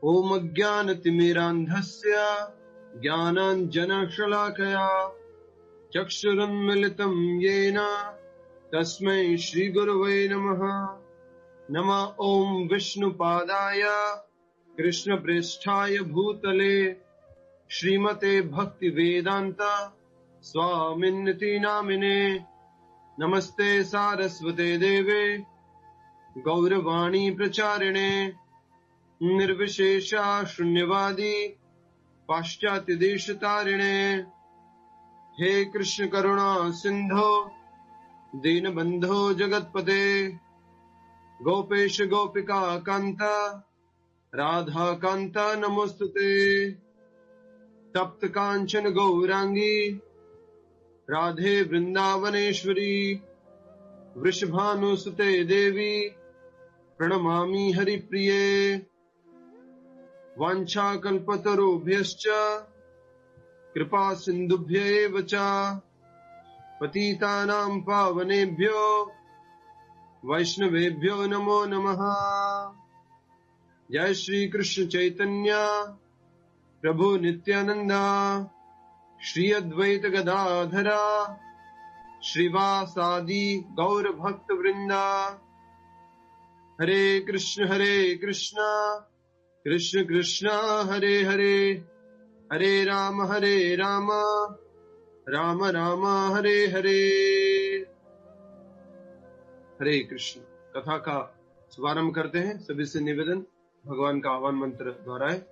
ओम अज्ञानतिमिरान्धस्य ज्ञानाञ्जनशलाकया चक्षुरुन्मिलितं येन तस्मै श्रीगुरवे नमः। नमः ओम विष्णुपादाय कृष्णप्रेष्ठाय भूतले श्रीमते भक्तिवेदान्त स्वामिन्निति नामिने। नमस्ते सारस्वते देवे गौरवाणी प्रचारिणे निर्विशेषा शून्यवादी पाश्चात्य देशतारिणे। हे कृष्ण करुणा सिंधो दीनबंधो जगतपते गोपेश गोपिका कांत राधा कांत नमोस्तुते। तप्त कांचन गौरांगी राधे वृंदावनेश्वरी वृषभानुसुते देवी प्रणमामि हरिप्रिये। वाञ्छाकल्पतरुभ्यश्च कृपा सिन्धुभ्य एव च पतितानां पावनेभ्यो वैष्णवेभ्यो नमो नमः। जय श्री कृष्ण चैतन्य प्रभु नित्यानंद श्री अद्वैत गदाधरा श्रीवासादि गौर भक्त वृंदा। हरे कृष्ण कृष्ण कृष्ण हरे हरे, हरे राम राम राम हरे हरे। हरे कृष्ण। कथा का शुभारंभ करते हैं। सभी से निवेदन, भगवान का आह्वान मंत्र दोहराए।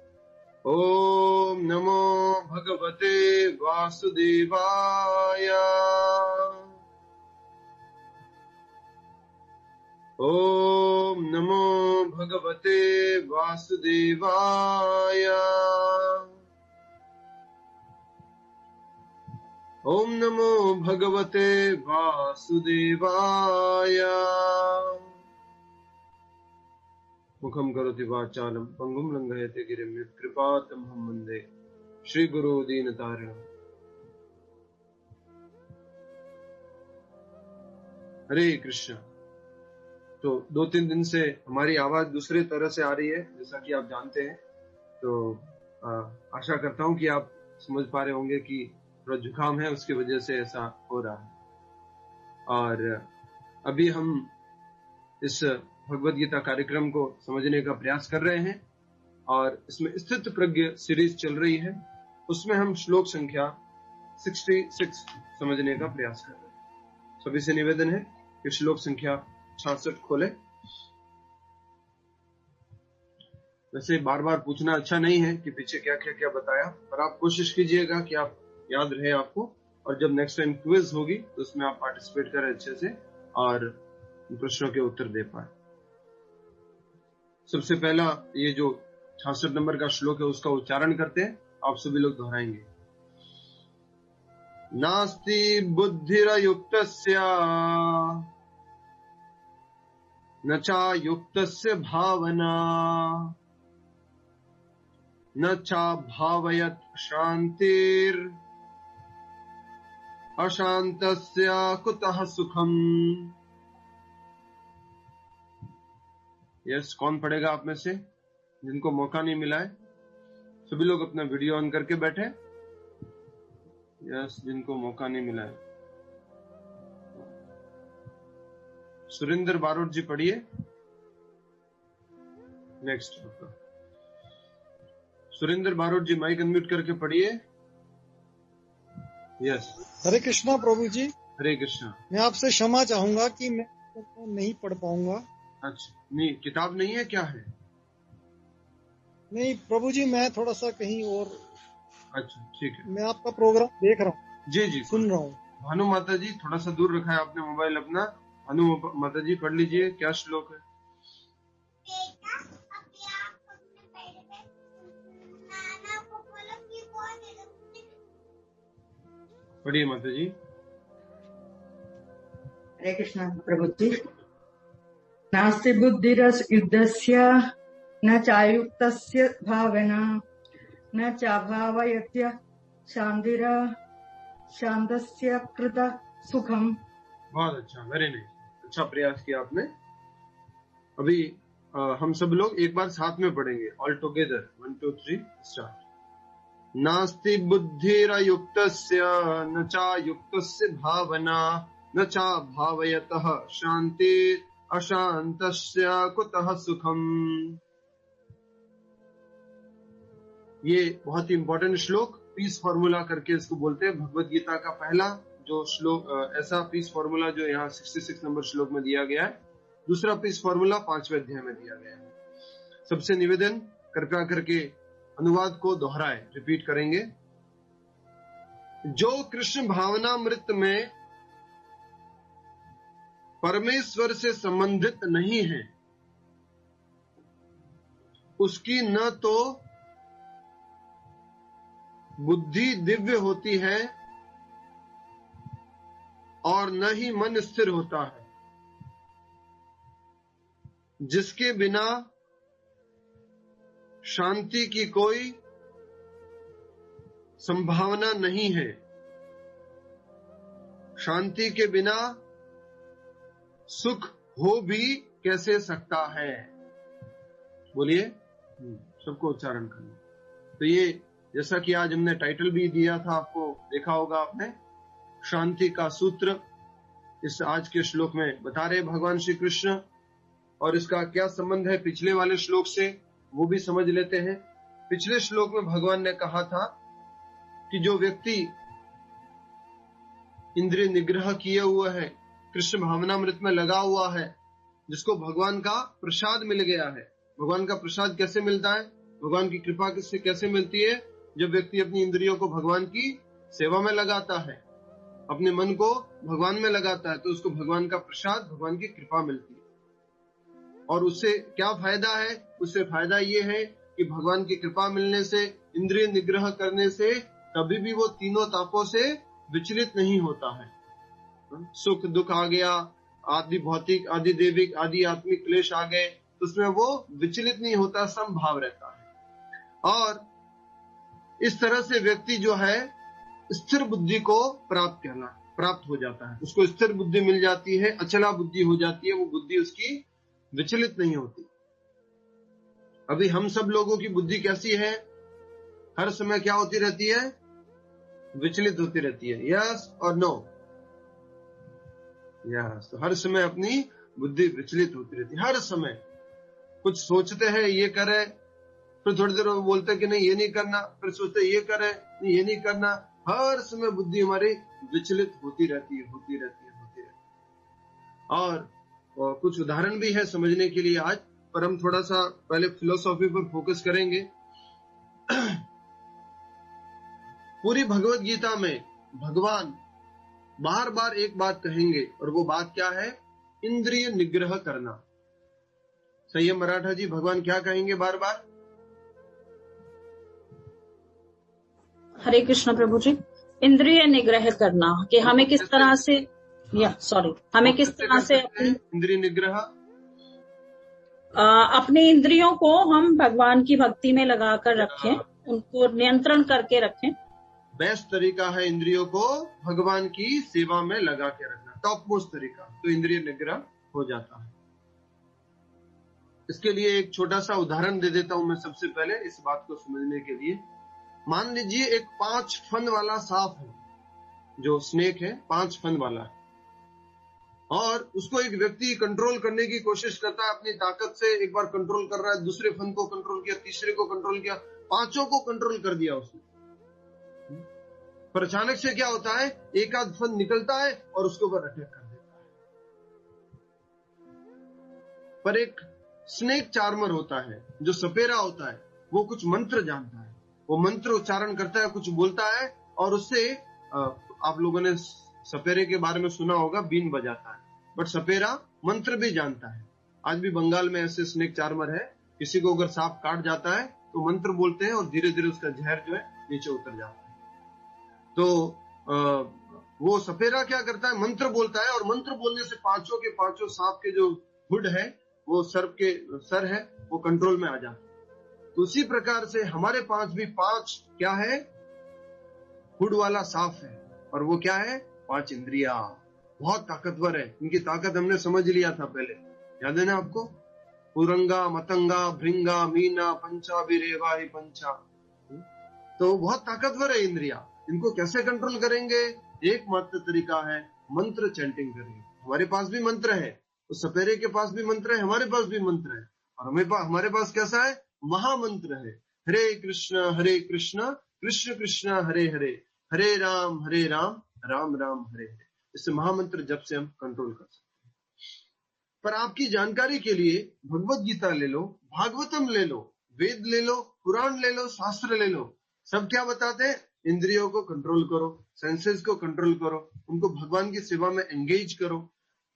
ओम नमो भगवते वासुदेवाय। ओम नमो भगवते वासुदेवाय। ओम नमो भगवते वासुदेवाय। मुखम करोति वाचालम पंगुम लंघयते गिरिं यत्कृपातमहं वन्दे श्री गुरु दीनतारिणम्। हरे कृष्ण। तो 2-3 दिन से हमारी आवाज दूसरे तरह से आ रही है, जैसा कि आप जानते हैं। तो आशा करता हूं कि आप समझ पा रहे होंगे कि थोड़ा जुकाम है, उसकी वजह से ऐसा हो रहा है। और अभी हम इस भगवद गीता कार्यक्रम को समझने का प्रयास कर रहे हैं और इसमें स्थित प्रज्ञ सीरीज चल रही है। उसमें हम श्लोक संख्या 66 समझने का प्रयास कर रहे हैं। सभी से निवेदन है कि श्लोक संख्या 66 खोले। वैसे बार बार पूछना अच्छा नहीं है कि पीछे क्या क्या क्या बताया, पर आप कोशिश कीजिएगा कि आप याद रहे आपको, और जब नेक्स्ट टाइम क्विज होगी तो उसमें आप पार्टिसिपेट करें अच्छे से और प्रश्नों के उत्तर दे पाए। सबसे पहला ये जो 66 नंबर का श्लोक है उसका उच्चारण करते हैं। आप सभी लोग दोहराएंगे। नास्ति बुद्धिरयुक्तस्य न चायुक्तस्य भावना न चाभावयत् शांतिर् अशांतस्य कुतः सुखम्। यस, कौन पढ़ेगा आप में से जिनको मौका नहीं मिला है? सभी लोग अपना वीडियो ऑन करके बैठे। यस, जिनको मौका नहीं मिला है। सुरेंद्र बारोट जी पढ़िए। नेक्स्ट सुरेंद्र बारोट जी माइक अनम्यूट करके पढ़िए। यस। हरे कृष्णा प्रभु जी। हरे कृष्णा। मैं आपसे क्षमा चाहूंगा कि मैं नहीं पढ़ पाऊंगा। अच्छा, नहीं किताब नहीं है, क्या है? नहीं प्रभु जी, मैं थोड़ा सा कहीं और। अच्छा ठीक है। मैं आपका प्रोग्राम देख रहा हूँ। जी जी, सुन रहा हूँ। भानु माता जी थोड़ा सा दूर रखा है आपने मोबाइल अपना। भानु माता जी पढ़ लीजिए, क्या श्लोक है? पढ़िए माता जी। हरे कृष्ण प्रभु जी। नास्ति बुद्धिरयुक्तस्य न चायुक्तस्य भावना न चाभावयत्य शांतस्य कृत सुखम। बहुत अच्छा, वेरी नाइस। अच्छा प्रयास किया आपने। अभी हम सब लोग एक बार साथ में पढ़ेंगे, ऑल टुगेदर, 1 2 3 स्टार्ट। नास्ति बुद्धिरयुक्तस्य न चायुक्तस्य भावना न चा भावयतः शांति अशांतस्य कुतः सुखम। ये बहुत ही इंपॉर्टेंट श्लोक, पीस फॉर्मूला करके इसको बोलते हैं। भगवत गीता का पहला जो श्लोक, ऐसा पीस फॉर्मूला जो यहाँ 66 नंबर श्लोक में दिया गया है। दूसरा पीस फॉर्मूला 5वें अध्याय में दिया गया है। सबसे निवेदन, कृपया करके अनुवाद को दोहराए, रिपीट करेंगे। जो कृष्ण भावनामृत में परमेश्वर से संबंधित नहीं है, उसकी न तो बुद्धि दिव्य होती है और न ही मन स्थिर होता है। जिसके बिना शांति की कोई संभावना नहीं है। शांति के बिना सुख हो भी कैसे सकता है? बोलिए, सबको उच्चारण करना। तो ये जैसा कि आज हमने टाइटल भी दिया था, आपको देखा होगा आपने, शांति का सूत्र इस आज के श्लोक में बता रहे भगवान श्री कृष्ण। और इसका क्या संबंध है पिछले वाले श्लोक से, वो भी समझ लेते हैं। पिछले श्लोक में भगवान ने कहा था कि जो व्यक्ति इंद्रिय निग्रह किए हुआ है, कृष्ण भावनामृत में लगा हुआ है, जिसको भगवान का प्रसाद मिल गया है। भगवान का प्रसाद कैसे मिलता है? भगवान की कृपा किससे कैसे मिलती है? जब व्यक्ति अपनी इंद्रियों को भगवान की सेवा में लगाता है, अपने मन को भगवान में लगाता है, तो उसको भगवान का प्रसाद, भगवान की कृपा मिलती है। और उससे क्या फायदा है? उससे फायदा ये है कि भगवान की कृपा मिलने से, इंद्रिय निग्रह करने से कभी भी वो तीनों तापों से विचलित नहीं होता है। सुख दुख आ गया, आदि भौतिक, आदि देविक, आदि आत्मिक क्लेश आ गए, तो उसमें वो विचलित नहीं होता, समभाव रहता है। और इस तरह से व्यक्ति जो है स्थिर बुद्धि को प्राप्त हो जाता है। उसको स्थिर बुद्धि मिल जाती है, अचला बुद्धि हो जाती है। वो बुद्धि उसकी विचलित नहीं होती। अभी हम सब लोगों की बुद्धि कैसी है? हर समय क्या होती रहती है? विचलित होती रहती है। यस और नो? यस। तो हर समय अपनी बुद्धि विचलित होती रहती है। हर समय कुछ सोचते हैं ये करे, फिर थोड़ी देर में बोलते हैं कि नहीं ये नहीं करना, फिर सोचते हैं ये करे, नहीं ये नहीं करना। हर समय बुद्धि हमारी विचलित होती रहती है, होती रहती है, होती रहती है। और कुछ उदाहरण भी है समझने के लिए आज, पर हम थोड़ा सा पहले फिलोसॉफी पर फोकस करेंगे। पूरी भगवत गीता में भगवान बार बार एक बात कहेंगे, और वो बात क्या है? इंद्रिय निग्रह करना। संयम मराठा जी, भगवान क्या कहेंगे बार बार? हरे कृष्ण प्रभु जी। इंद्रिय निग्रह करना, कि हमें किस तरह से, हमें किस तरह से इंद्रिय निग्रह, अपनी इंद्रियों को हम भगवान की भक्ति में लगाकर रखें, उनको नियंत्रण करके रखें। बेस्ट तरीका है इंद्रियों को भगवान की सेवा में लगा के रखना, टॉप मोस्ट तरीका। तो इंद्रिय निग्रह हो जाता है। इसके लिए एक छोटा सा उदाहरण दे देता हूं मैं सबसे पहले, इस बात को समझने के लिए। मान लीजिए एक 5 फन वाला सांप है, जो स्नेक है, 5 फन वाला है, और उसको एक व्यक्ति कंट्रोल करने की कोशिश करता है अपनी ताकत से। एक बार कंट्रोल कर रहा है, दूसरे फन को कंट्रोल किया, तीसरे को कंट्रोल किया, 5 को कंट्रोल कर दिया उसने। पर अचानक से क्या होता है? एक आध फन निकलता है और उसके ऊपर अटैक कर देता है। पर एक स्नेक चार्मर होता है, जो सपेरा होता है, वो कुछ मंत्र जानता है। वो मंत्र उच्चारण करता है, कुछ बोलता है, और उससे आप लोगों ने सपेरे के बारे में सुना होगा, बीन बजाता है। बट सपेरा मंत्र भी जानता है। आज भी बंगाल में ऐसे स्नेक चार्मर है, किसी को अगर सांप काट जाता है तो मंत्र बोलते हैं और धीरे धीरे उसका जहर जो है नीचे उतर जाता है। तो वो सपेरा क्या करता है? मंत्र बोलता है, और मंत्र बोलने से 5 के 5 सांप के जो हुड है, वो सर्प के सर है, वो कंट्रोल में आ जाता है। तो उसी प्रकार से हमारे पास भी 5 क्या है? हुड वाला सांप है। और वो क्या है? 5 इंद्रिया। बहुत ताकतवर है। इनकी ताकत हमने समझ लिया था पहले, याद है ना आपको? पुरंगा, मतंगा, भृंगा, मीना, पंचा, बिरेवा ही पंचा। तो बहुत ताकतवर है इंद्रिया, इनको कैसे कंट्रोल करेंगे? एकमात्र तरीका है मंत्र चैंटिंग करेंगे। हमारे पास भी मंत्र है, उस सपेरे के पास भी मंत्र है, हमारे पास भी मंत्र है, और हमारे पास कैसा है? महामंत्र है। हरे कृष्ण कृष्ण कृष्ण हरे हरे, हरे राम राम राम हरे हरे। इससे महामंत्र जब से हम कंट्रोल कर सकते हैं। पर आपकी जानकारी के लिए भगवत गीता ले लो, भागवतम ले लो, वेद ले लो, पुराण ले लो, शास्त्र ले लो, सब क्या बताते हैं? इंद्रियों को कंट्रोल करो, सेंसेस को कंट्रोल करो, उनको भगवान की सेवा में एंगेज करो,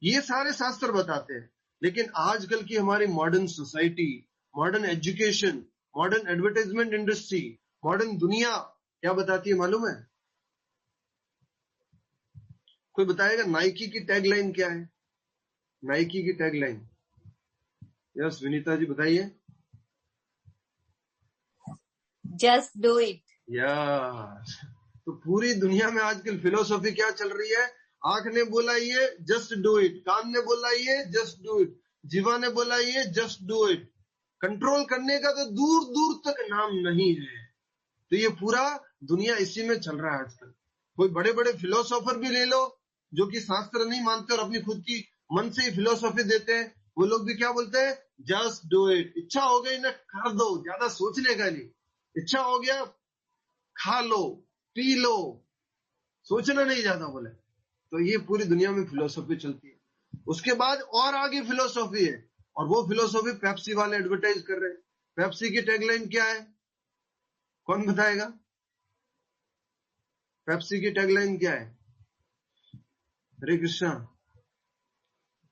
ये सारे शास्त्र बताते हैं। लेकिन आजकल की हमारी modern society, modern education, modern advertisement industry, modern दुनिया क्या बताती है मालूम है? कोई बताएगा नाइकी की टैगलाइन क्या है? नाइकी की टैगलाइन, यस विनीता जी बताइए। Just do it. यस, तो पूरी दुनिया में आजकल फिलोसॉफी क्या चल रही है? आंख ने बोला ये जस्ट डू इट, कान ने बोला ये जस्ट डू इट, जीवा ने बोला ये जस्ट डू इट। कंट्रोल करने का तो दूर दूर तक नाम नहीं है। तो ये पूरा दुनिया इसी में चल रहा है आजकल। कोई बड़े बड़े फिलोसोफर भी ले लो जो कि शास्त्र नहीं मानते और अपनी खुद की मन से ही फिलोसॉफी देते हैं, वो लोग भी क्या बोलते हैं? Just do it. इच्छा हो गई ना कर दो, ज्यादा सोचने का नहीं। इच्छा हो गया खा लो, पी लो, सोचना नहीं ज्यादा बोले। तो ये पूरी दुनिया में फिलोसॉफी चलती है। उसके बाद और आगे फिलोसॉफी है, और वो फिलोसॉफी पेप्सी वाले एडवर्टाइज कर रहे हैं। पेप्सी की टैगलाइन क्या है? कौन बताएगा? पेप्सी की टैगलाइन क्या है? हरे कृष्णा,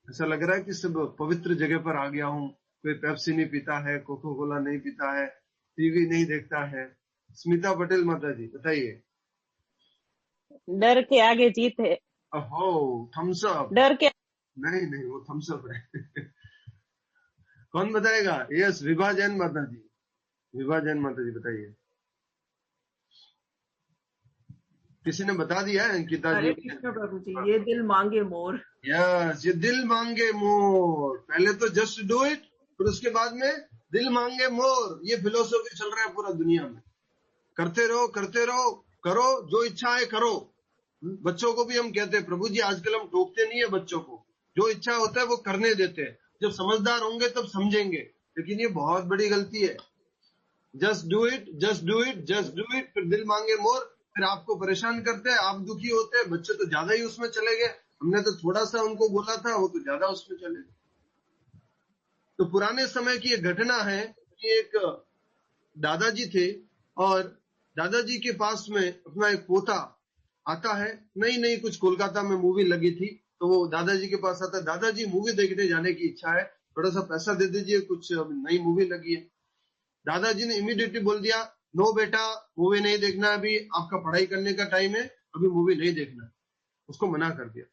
ऐसा लग रहा है कि सब पवित्र जगह पर आ गया हूं। कोई पेप्सी नहीं पीता है, कोको कोला नहीं पीता है, टीवी नहीं देखता है। स्मिता पटेल माता जी बताइए। डर के आगे जीत है। अहो, थम्स अप। डर के नहीं वो थम्स अप है। कौन बताएगा? यस विभा जैन माता जी, विभा जैन माता जी बताइए। किसी ने बता दिया है? अंकिता जी। हरे कृष्ण प्रभु जी, ये दिल मांगे मोर। यस, ये दिल मांगे मोर। पहले तो जस्ट डू इट, फिर उसके बाद में दिल मांगे मोर। ये फिलोसॉफी चल रहा है पूरा दुनिया में। करते रहो करते रहो, करो जो इच्छा है करो। बच्चों को भी हम कहते हैं प्रभु जी आजकल हम टोकते नहीं है बच्चों को, जो इच्छा होता है वो करने देते हैं। जब समझदार होंगे तब समझेंगे, लेकिन ये बहुत बड़ी गलती है। Just do it, just do it, just do it, फिर दिल मांगे मोर, फिर आपको परेशान करते हैं, आप दुखी होते हैं। बच्चे तो ज्यादा ही उसमें चले गए, हमने तो थोड़ा सा उनको बोला था, वो तो ज्यादा उसमें चले गए। तो पुराने समय की एक घटना है कि एक दादाजी थे, और दादाजी के पास में अपना एक पोता आता है। नई कुछ कोलकाता में मूवी लगी थी, तो वो दादाजी के पास आता है, दादाजी मूवी देखने जाने की इच्छा है, थोड़ा सा पैसा दे दीजिए, कुछ नई मूवी लगी है। दादाजी ने इमीडिएटली बोल दिया, नो बेटा मूवी नहीं देखना, अभी आपका पढ़ाई करने का टाइम है, अभी मूवी नहीं देखना। उसको मना कर दिया।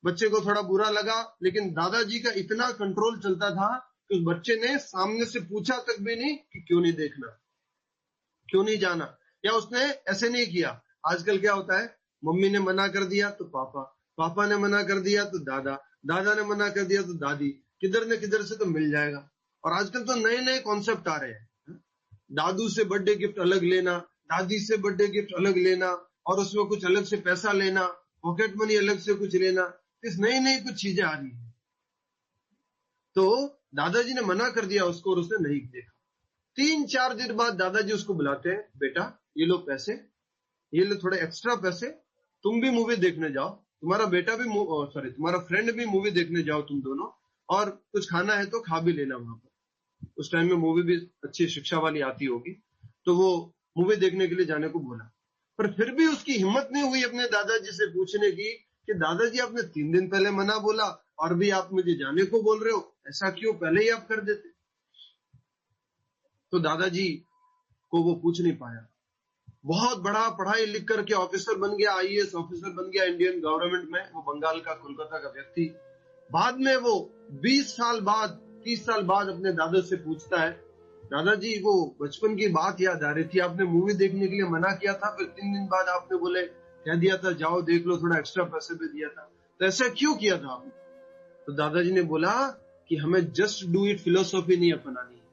बच्चे को थोड़ा बुरा लगा, लेकिन दादाजी का इतना कंट्रोल चलता था कि उस बच्चे ने सामने से पूछा तक भी नहीं कि क्यों नहीं देखना, क्यों नहीं जाना, या उसने ऐसे नहीं किया। आजकल क्या होता है, मम्मी ने मना कर दिया तो पापा, पापा ने मना कर दिया तो दादा, दादा ने मना कर दिया तो दादी, किधर न किधर से तो मिल जाएगा। और आजकल तो नए कॉन्सेप्ट आ रहे हैं। दादू से बर्थडे गिफ्ट अलग लेना, दादी से बर्थडे गिफ्ट अलग लेना, और उसमें कुछ अलग से पैसा लेना, पॉकेट मनी अलग से कुछ लेना, इस नई कुछ चीजें आ रही है। तो दादाजी ने मना कर दिया उसको, और उसने नहीं देखा। 3-4 दिन बाद दादाजी उसको बुलाते हैं, बेटा ये लो पैसे, ये लो थोड़े एक्स्ट्रा पैसे, तुम भी मूवी देखने जाओ, तुम्हारा बेटा भी तुम्हारा फ्रेंड भी मूवी देखने जाओ तुम दोनों, और कुछ खाना है तो खा भी लेना वहां पर। उस टाइम में मूवी भी अच्छी शिक्षा वाली आती होगी, तो वो मूवी देखने के लिए जाने को बोला। पर फिर भी उसकी हिम्मत नहीं हुई अपने दादाजी से पूछने की कि दादाजी आपने 3 दिन पहले मना बोला और भी आप मुझे जाने को बोल रहे हो, ऐसा क्यों, पहले ही आप कर देते। तो दादाजी को वो पूछ नहीं पाया। बहुत बड़ा पढ़ाई लिख करके ऑफिसर बन गया, आईएएस ऑफिसर बन गया इंडियन गवर्नमेंट में, वो बंगाल का कोलकाता का व्यक्ति। बाद में वो 20 साल बाद 30 साल बाद अपने दादा से पूछता है, दादाजी वो बचपन की बात याद आ रही थी, आपने मूवी देखने के लिए मना किया था, फिर 3 दिन बाद आपने बोले कह दिया था जाओ देख लो, थोड़ा एक्स्ट्रा पैसे भी दिया था, तो ऐसा क्यों किया था आपने? तो दादाजी ने बोला कि हमें जस्ट डू इट फिलोसॉफी नहीं अपनानी है।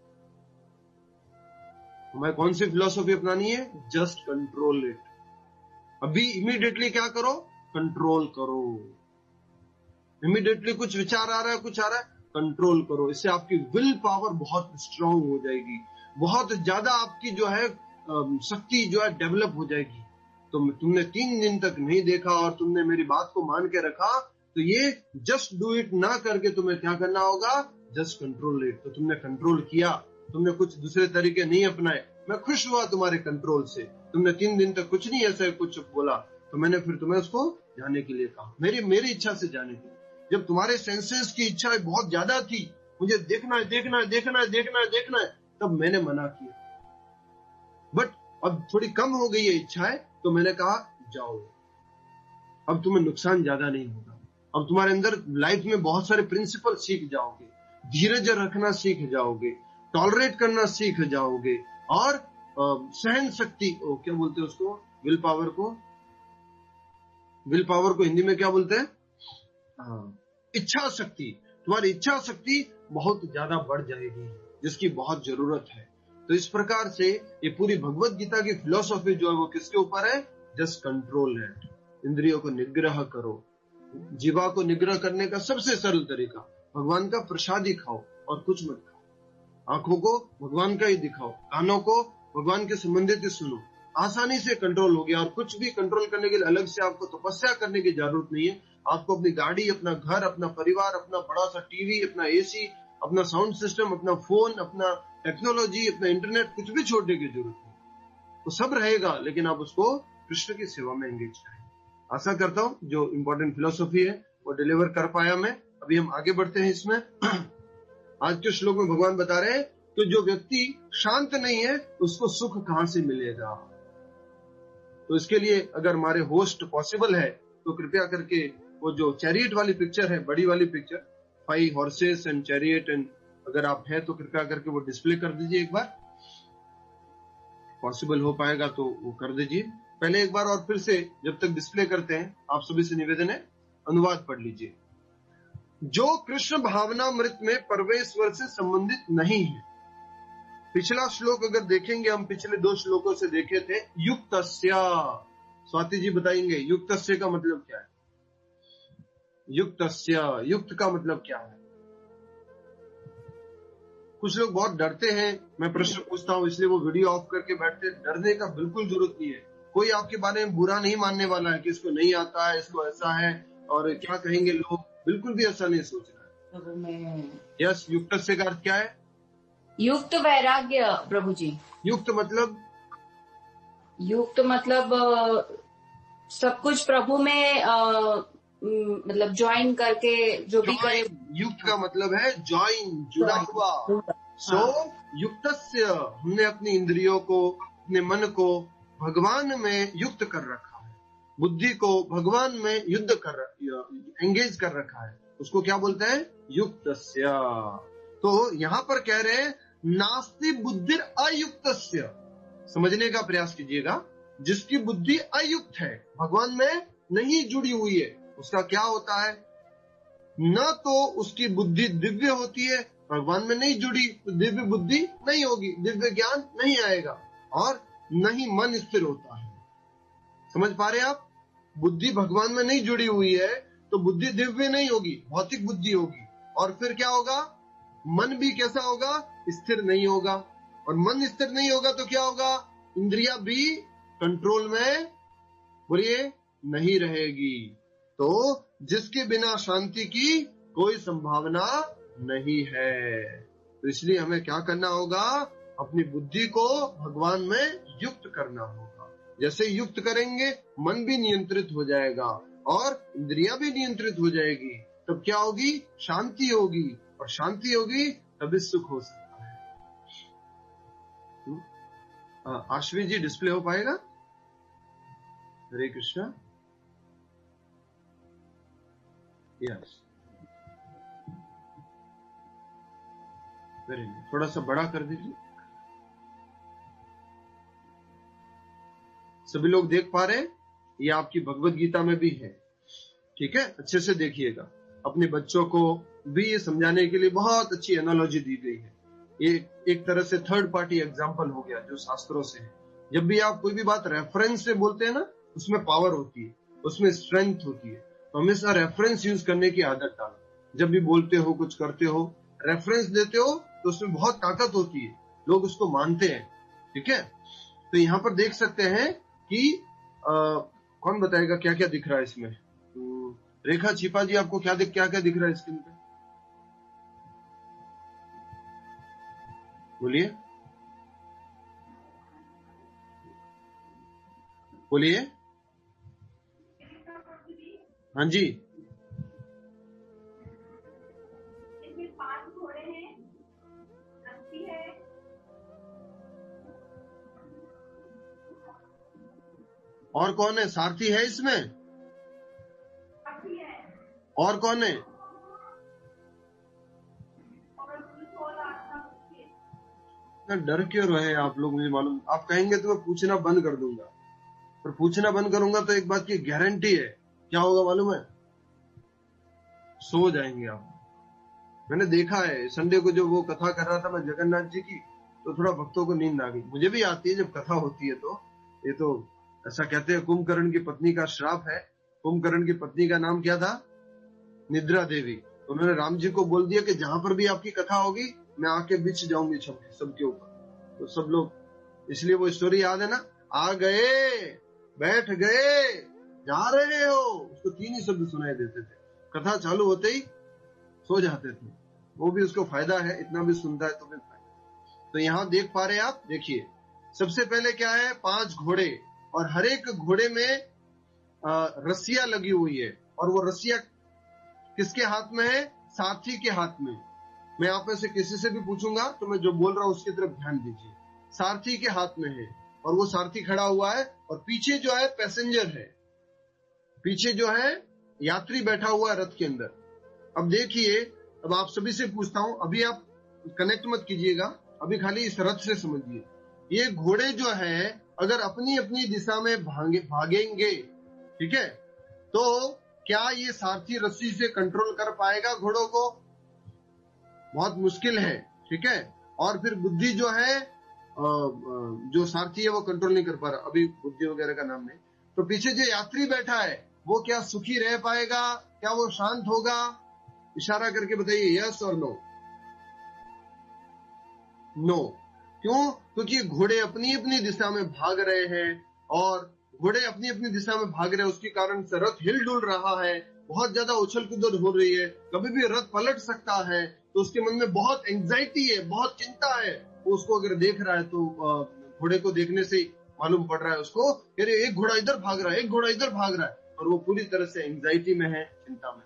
हमें कौन सी फिलोसॉफी अपनानी है? Just control it. अभी इमीडिएटली क्या करो? कंट्रोल करो। इमीडिएटली कुछ विचार आ रहा है, कुछ आ रहा है, कंट्रोल करो। इससे आपकी विल पावर बहुत स्ट्रांग हो जाएगी, बहुत ज्यादा आपकी जो है शक्ति जो है डेवलप हो जाएगी। तो तुमने 3 दिन तक नहीं देखा और तुमने मेरी बात को मान के रखा, तो ये जस्ट डू इट ना करके तुम्हें क्या करना होगा? Just control it. तो तुमने कंट्रोल किया, तुमने कुछ दूसरे तरीके नहीं अपनाए। मैं खुश हुआ तुम्हारे कंट्रोल से। तुमने 3 दिन तक कुछ नहीं ऐसा कुछ बोला, तो मैंने फिर तुम्हें उसको जाने के लिए कहा, मेरी इच्छा से जाने के लिए। जब तुम्हारे सेंसेस की इच्छा बहुत ज्यादा थी, मुझे देखना है देखना है देखना है देखना है देखना है, तब मैंने मना किया। बट अब थोड़ी कम हो गई है इच्छाएं, तो मैंने कहा जाओ, अब तुम्हें नुकसान ज्यादा नहीं होगा। अब तुम्हारे अंदर लाइफ में बहुत सारे प्रिंसिपल सीख जाओगे, धीरज रखना सीख जाओगे, टॉलरेट करना सीख जाओगे, और सहन शक्ति, क्या बोलते हैं उसको, विल पावर को हिंदी में क्या बोलते हैं? इच्छा शक्ति। तुम्हारी इच्छा शक्ति बहुत ज्यादा बढ़ जाएगी, जिसकी बहुत जरूरत है। तो इस प्रकार से ये पूरी भगवत गीता की फिलॉसफी जो है वो किसके ऊपर है? जस्ट कंट्रोल है। इंद्रियों को निग्रह करो। जीवा को निग्रह करने का सबसे सरल तरीका, भगवान का प्रसाद ही खाओ और कुछ मत खाओ। आंखों को भगवान का ही दिखाओ, कानों को भगवान के संबंधित ही सुनो, आसानी से कंट्रोल हो गया। और कुछ भी कंट्रोल करने के लिए अलग से आपको तपस्या करने की जरूरत नहीं है। आपको अपनी गाड़ी, अपना घर, अपना परिवार, अपना बड़ा सा टीवी, अपना एसी, अपना साउंड सिस्टम, अपना फोन, अपना टेक्नोलॉजी, अपना इंटरनेट, कुछ भी छोड़ने की जरूरत नहीं। वो सब रहेगा, लेकिन आप उसको कृष्ण की सेवा में एंगेज करें। आशा करता हूं जो इम्पोर्टेंट फिलोसफी है वो डिलीवर कर पाया मैं। अभी हम आगे बढ़ते हैं इसमें। आज के श्लोक में भगवान बता रहे हैं कि जो व्यक्ति शांत नहीं है उसको सुख कहां से मिलेगा। तो इसके लिए अगर हमारे होस्ट पॉसिबल है तो कृपया करके वो जो चैरियट वाली पिक्चर है, बड़ी वाली picture, 5 horses and chariot, and अगर आप है तो कृपया करके वो डिस्प्ले कर दीजिए एक बार। पॉसिबल हो पाएगा तो वो कर दीजिए। पहले एक बार और फिर से जब तक डिस्प्ले करते हैं, आप सभी से निवेदन है, अनुवाद पढ़ लीजिए। जो कृष्ण भावनामृत में परमेश्वर से संबंधित नहीं है। पिछला श्लोक अगर देखेंगे, हम पिछले 2 श्लोकों से देखे थे, युक्तस्य। स्वाति जी बताएंगे युक्तस्य का मतलब क्या है? युक्तस्य, युक्त का मतलब क्या है? कुछ लोग बहुत डरते हैं, मैं प्रश्न पूछता हूं इसलिए वो वीडियो ऑफ करके बैठते हैं। डरने का बिल्कुल जरूरत नहीं है। कोई आपके बारे में बुरा नहीं मानने वाला है कि इसको नहीं आता है, इसको ऐसा है और क्या कहेंगे लोग, बिल्कुल भी ऐसा नहीं सोचना है। यस, युक्तस्य का अर्थ क्या है? युक्त वैराग्य प्रभु जी। युक्त मतलब? युक्त मतलब सब कुछ प्रभु में मतलब ज्वाइन करके जो भी करे। युक्त का मतलब है ज्वाइन, जुड़ा हुआ। सो युक्तस्य, हमने अपनी इंद्रियों को, अपने मन को भगवान में युक्त कर रखा है, बुद्धि को भगवान में युद्ध कर एंगेज कर रखा है, उसको क्या बोलते हैं? युक्तस्य। तो यहाँ पर कह रहे हैं नास्ति बुद्धि अयुक्तस्य। समझने का प्रयास कीजिएगा। जिसकी बुद्धि अयुक्त है, भगवान में नहीं जुड़ी हुई है, उसका क्या होता है? न तो उसकी बुद्धि दिव्य होती है, भगवान में नहीं जुड़ी तो दिव्य बुद्धि नहीं होगी, दिव्य ज्ञान नहीं आएगा, और न ही मन स्थिर होता है। समझ पा रहे आप? बुद्धि भगवान में नहीं जुड़ी हुई है तो बुद्धि दिव्य नहीं होगी, भौतिक बुद्धि होगी। और फिर क्या होगा? मन भी कैसा होगा? स्थिर नहीं होगा। और मन स्थिर नहीं होगा तो क्या होगा? इंद्रिया भी कंट्रोल में, बोलिए, नहीं रहेगी। तो जिसके बिना शांति की कोई संभावना नहीं है। तो इसलिए हमें क्या करना होगा? अपनी बुद्धि को भगवान में युक्त करना होगा। जैसे युक्त करेंगे, मन भी नियंत्रित हो जाएगा और इंद्रियां भी नियंत्रित हो जाएगी। तब क्या होगी? शांति होगी, और शांति होगी तभी सुख हो सकता है। आश्वी जी डिस्प्ले हो पाएगा? Hare Krishna. Yes, very good. थोड़ा सा बड़ा कर दीजिए। सभी लोग देख पा रहे हैं? ये आपकी भगवत गीता में भी है, ठीक है? अच्छे से देखिएगा। अपने बच्चों को, भी ये समझाने के लिए बहुत अच्छी एनालॉजी दी गई है। ये एक तरह से थर्ड पार्टी एग्जाम्पल हो गया जो शास्त्रों से है। जब भी आप कोई भी बात रेफरेंस से बोलते हैं ना, उसमें पावर होती है, उसमें स्ट्रेंथ होती है। तो हमेशा रेफरेंस यूज करने की आदत डालो। जब भी बोलते हो, कुछ करते हो, रेफरेंस देते हो तो उसमें बहुत ताकत होती है, लोग उसको मानते हैं। ठीक है, तो यहाँ पर देख सकते हैं कि कौन बताएगा क्या क्या दिख रहा है इसमें? रेखा छिपा जी, आपको क्या क्या दिख रहा है स्क्रीन पे? बोलिए बोलिए। हाँ जी, इसमें 5 घोड़े हैं, रस्सी है, और कौन है? सारथी है इसमें? रस्सी है और कौन है? और 16 रस्सी। ना डर क्यों रहे आप लोग? मुझे मालूम, आप कहेंगे तो मैं पूछना बंद कर दूंगा, पर पूछना बंद करूंगा तो एक बात की गारंटी है, क्या होगा मालूम है? सो जाएंगे आप। मैंने देखा है संडे को जो वो कथा कर रहा था मैं जगन्नाथ जी की, तो थोड़ा भक्तों को नींद आ गई। मुझे भी आती है जब कथा होती है। तो ये तो ऐसा कहते हैं कुंभकर्ण की पत्नी का श्राप है। कुंभकर्ण की पत्नी का नाम क्या था? निद्रा देवी। तो उन्होंने राम जी को बोल दिया कि जहां पर भी आपकी कथा होगी मैं आके बिछ जाऊंगी सबके ऊपर। तो सब लोग, इसलिए वो स्टोरी याद है ना, आ गए, बैठ गए, जा रहे हो, उसको 3 ही शब्द सुनाई देते थे। कथा चालू होते ही सो जाते थे। वो भी उसको फायदा है, इतना भी सुनता है तो भी फायदा। तो यहाँ देख पा रहे हैं आप, देखिए सबसे पहले क्या है? 5 घोड़े, और हर एक घोड़े में रस्सियां लगी हुई है। और वो रस्सियां किसके हाथ में है? सारथी के हाथ में। मैं आप में से किसी से भी पूछूंगा तो मैं जो बोल रहा हूं उसकी तरफ ध्यान दीजिए। सारथी के हाथ में है, और वो सारथी खड़ा हुआ है, और पीछे जो है पैसेंजर है, पीछे जो है यात्री बैठा हुआ है रथ के अंदर। अब देखिए, अब आप सभी से पूछता हूं, अभी आप कनेक्ट मत कीजिएगा, अभी खाली इस रथ से समझिए। ये घोड़े जो है अगर अपनी अपनी दिशा में भागेंगे, ठीक है, तो क्या ये सारथी रस्सी से कंट्रोल कर पाएगा घोड़ों को? बहुत मुश्किल है। ठीक है, और फिर बुद्धि जो है, जो सारथी है वो कंट्रोल नहीं कर पा रहा, अभी बुद्धि वगैरह का नाम नहीं। तो पीछे जो यात्री बैठा है वो क्या सुखी रह पाएगा? क्या वो शांत होगा? इशारा करके बताइए, यस और नो। नो। क्यों? क्योंकि घोड़े अपनी अपनी दिशा में भाग रहे हैं, और घोड़े अपनी अपनी दिशा में भाग रहे हैं, उसके कारण से रथ हिल डुल रहा है, बहुत ज्यादा उछल कूदल हो रही है, कभी भी रथ पलट सकता है। तो उसके मन में बहुत एंजाइटी है, बहुत चिंता है। उसको अगर देख रहा है तो घोड़े को देखने से मालूम पड़ रहा है उसको, अरे एक घोड़ा इधर भाग रहा है, एक घोड़ा इधर भाग रहा है, और वो पूरी तरह से एंजाइटी में है, चिंता में।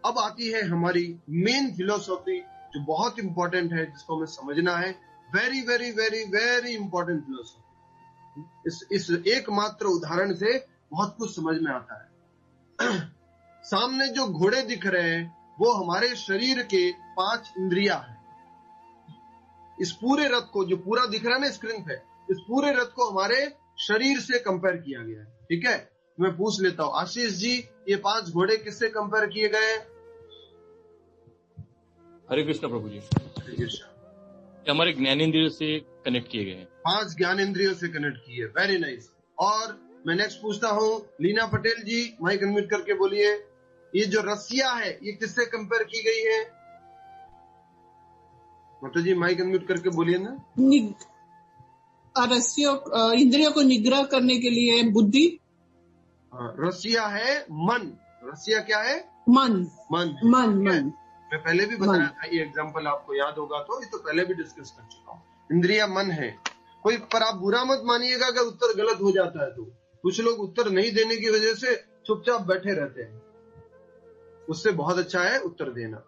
अब आती है हमारी मेन फिलोसॉफी जो बहुत इंपॉर्टेंट है, जिसको हमें समझना है। Very very very very important philosophy. इस एकमात्र उदाहरण से बहुत कुछ समझ में आता है। सामने जो घोड़े दिख रहे हैं वो हमारे शरीर के 5 इंद्रियां हैं। इस पूरे रथ को, जो पूरा दिख रहा है ना स्क्रीन पे, इस पूरे रथ को हमारे शरीर से कंपेयर किया गया है। ठीक है, मैं पूछ लेता हूं आशीष जी, ये 5 घोड़े किससे कंपेयर किए गए? हरे कृष्ण प्रभु जी। हरे कृष्ण। ये हमारे ज्ञानेंद्रिय से कनेक्ट किए गए हैं। 5 ज्ञानेंद्रियों से कनेक्ट किए, वेरी नाइस। और मैं नेक्स्ट पूछता हूँ, लीना पटेल जी माइक अनम्यूट करके बोलिए, ये जो रस्सियां है ये किससे कंपेयर की गई है? माता जी माइक अनम्यूट करके बोलिए ना। रस्सियों, इंद्रियों को निग्रह करने के लिए बुद्धि। रस्सियां है मन। रस्सियां क्या है? मन। मन। मन। मन। मैं पहले भी बताया था, ये एग्जाम्पल आपको याद होगा तो, ये तो पहले भी डिस्कस कर चुका हूँ। इंद्रिया मन है कोई, पर आप बुरा मत मानिएगा अगर उत्तर गलत हो जाता है तो। कुछ लोग उत्तर नहीं देने की वजह से चुपचाप बैठे रहते हैं, उससे बहुत अच्छा है उत्तर देना।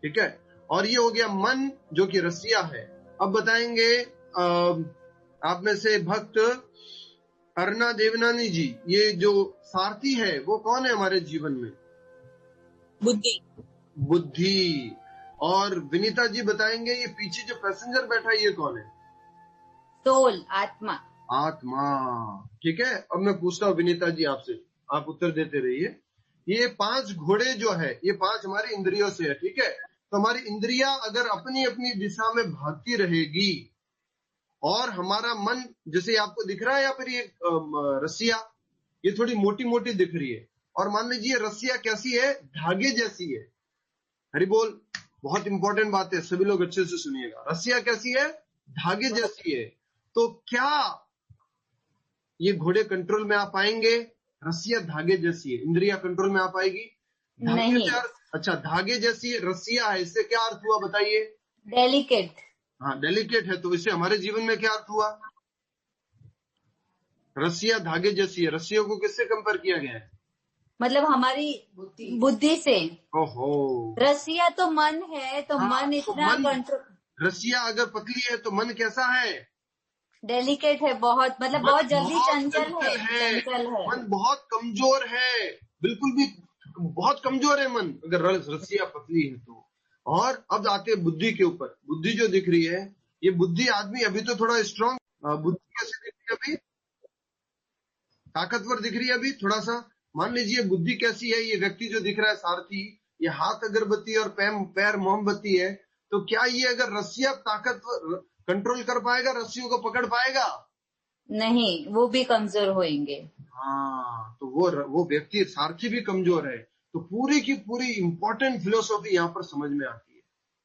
ठीक है, और ये हो गया मन जो कि रस्सियां है। अब बताएंगे आप में से भक्त अर्ना देवनानी जी, ये जो सारथी है वो कौन है हमारे जीवन में? बुद्धि। बुद्धि। और विनीता जी बताएंगे ये पीछे जो पैसेंजर बैठा है ये कौन है? सोल, आत्मा। आत्मा। ठीक है, अब मैं पूछता हूँ विनीता जी आपसे, आप उत्तर देते रहिए। ये 5 घोड़े जो है, ये 5 हमारी इंद्रियों से है, ठीक है। तो हमारी इंद्रिया अगर अपनी अपनी दिशा में भागती रहेगी और हमारा मन, जैसे आपको दिख रहा है यहाँ पर ये रस्सिया, ये थोड़ी मोटी मोटी दिख रही है, और मान लीजिए रस्सिया कैसी है, धागे जैसी है। हरि बोल, बहुत इंपॉर्टेंट बात है, सभी लोग अच्छे से सुनिएगा। रस्सिया कैसी है, धागे जैसी है। तो क्या ये घोड़े कंट्रोल में आ पाएंगे? रस्सिया धागे जैसी है, इंद्रिया कंट्रोल में आ पाएगी? नहीं। अच्छा, धागे जैसी रस्सिया है, इससे क्या अर्थ हुआ बताइए? डेलिकेट। हाँ, डेलिकेट है, तो इससे हमारे जीवन में क्या अर्थ हुआ? रस्सिया धागे जैसी है, रस्सियों को किससे कंपेयर किया गया है? मतलब हमारी बुद्धि से। ओहो, रस्सिया तो मन है, तो हाँ, मन इतना तो कंट्रोल। रस्सिया अगर पतली है तो मन कैसा है? डेलिकेट है बहुत, मतलब बहुत जल्दी चंचल है। मन बहुत कमजोर है, बिल्कुल भी बहुत कमजोर है मन, अगर रस्सिया पतली है तो। और अब आते हैं बुद्धि के ऊपर। बुद्धि जो दिख रही है, ये बुद्धि आदमी अभी तो थोड़ा स्ट्रांग, बुद्धि कैसे दिख रही है अभी? ताकतवर दिख रही है अभी थोड़ा सा। मान लीजिए बुद्धि कैसी है, ये व्यक्ति जो दिख रहा है सारथी, ये हाथ अगरबत्ती और पैर मोमबत्ती है, तो क्या ये अगर रस्सियां ताकतवर कंट्रोल कर पाएगा, रस्सियों को पकड़ पाएगा? नहीं, वो भी कमजोर होंगे। हाँ, तो वो व्यक्ति सारथी भी कमजोर है। तो पूरी की पूरी इंपॉर्टेंट फिलोसॉफी यहाँ पर समझ में आती है,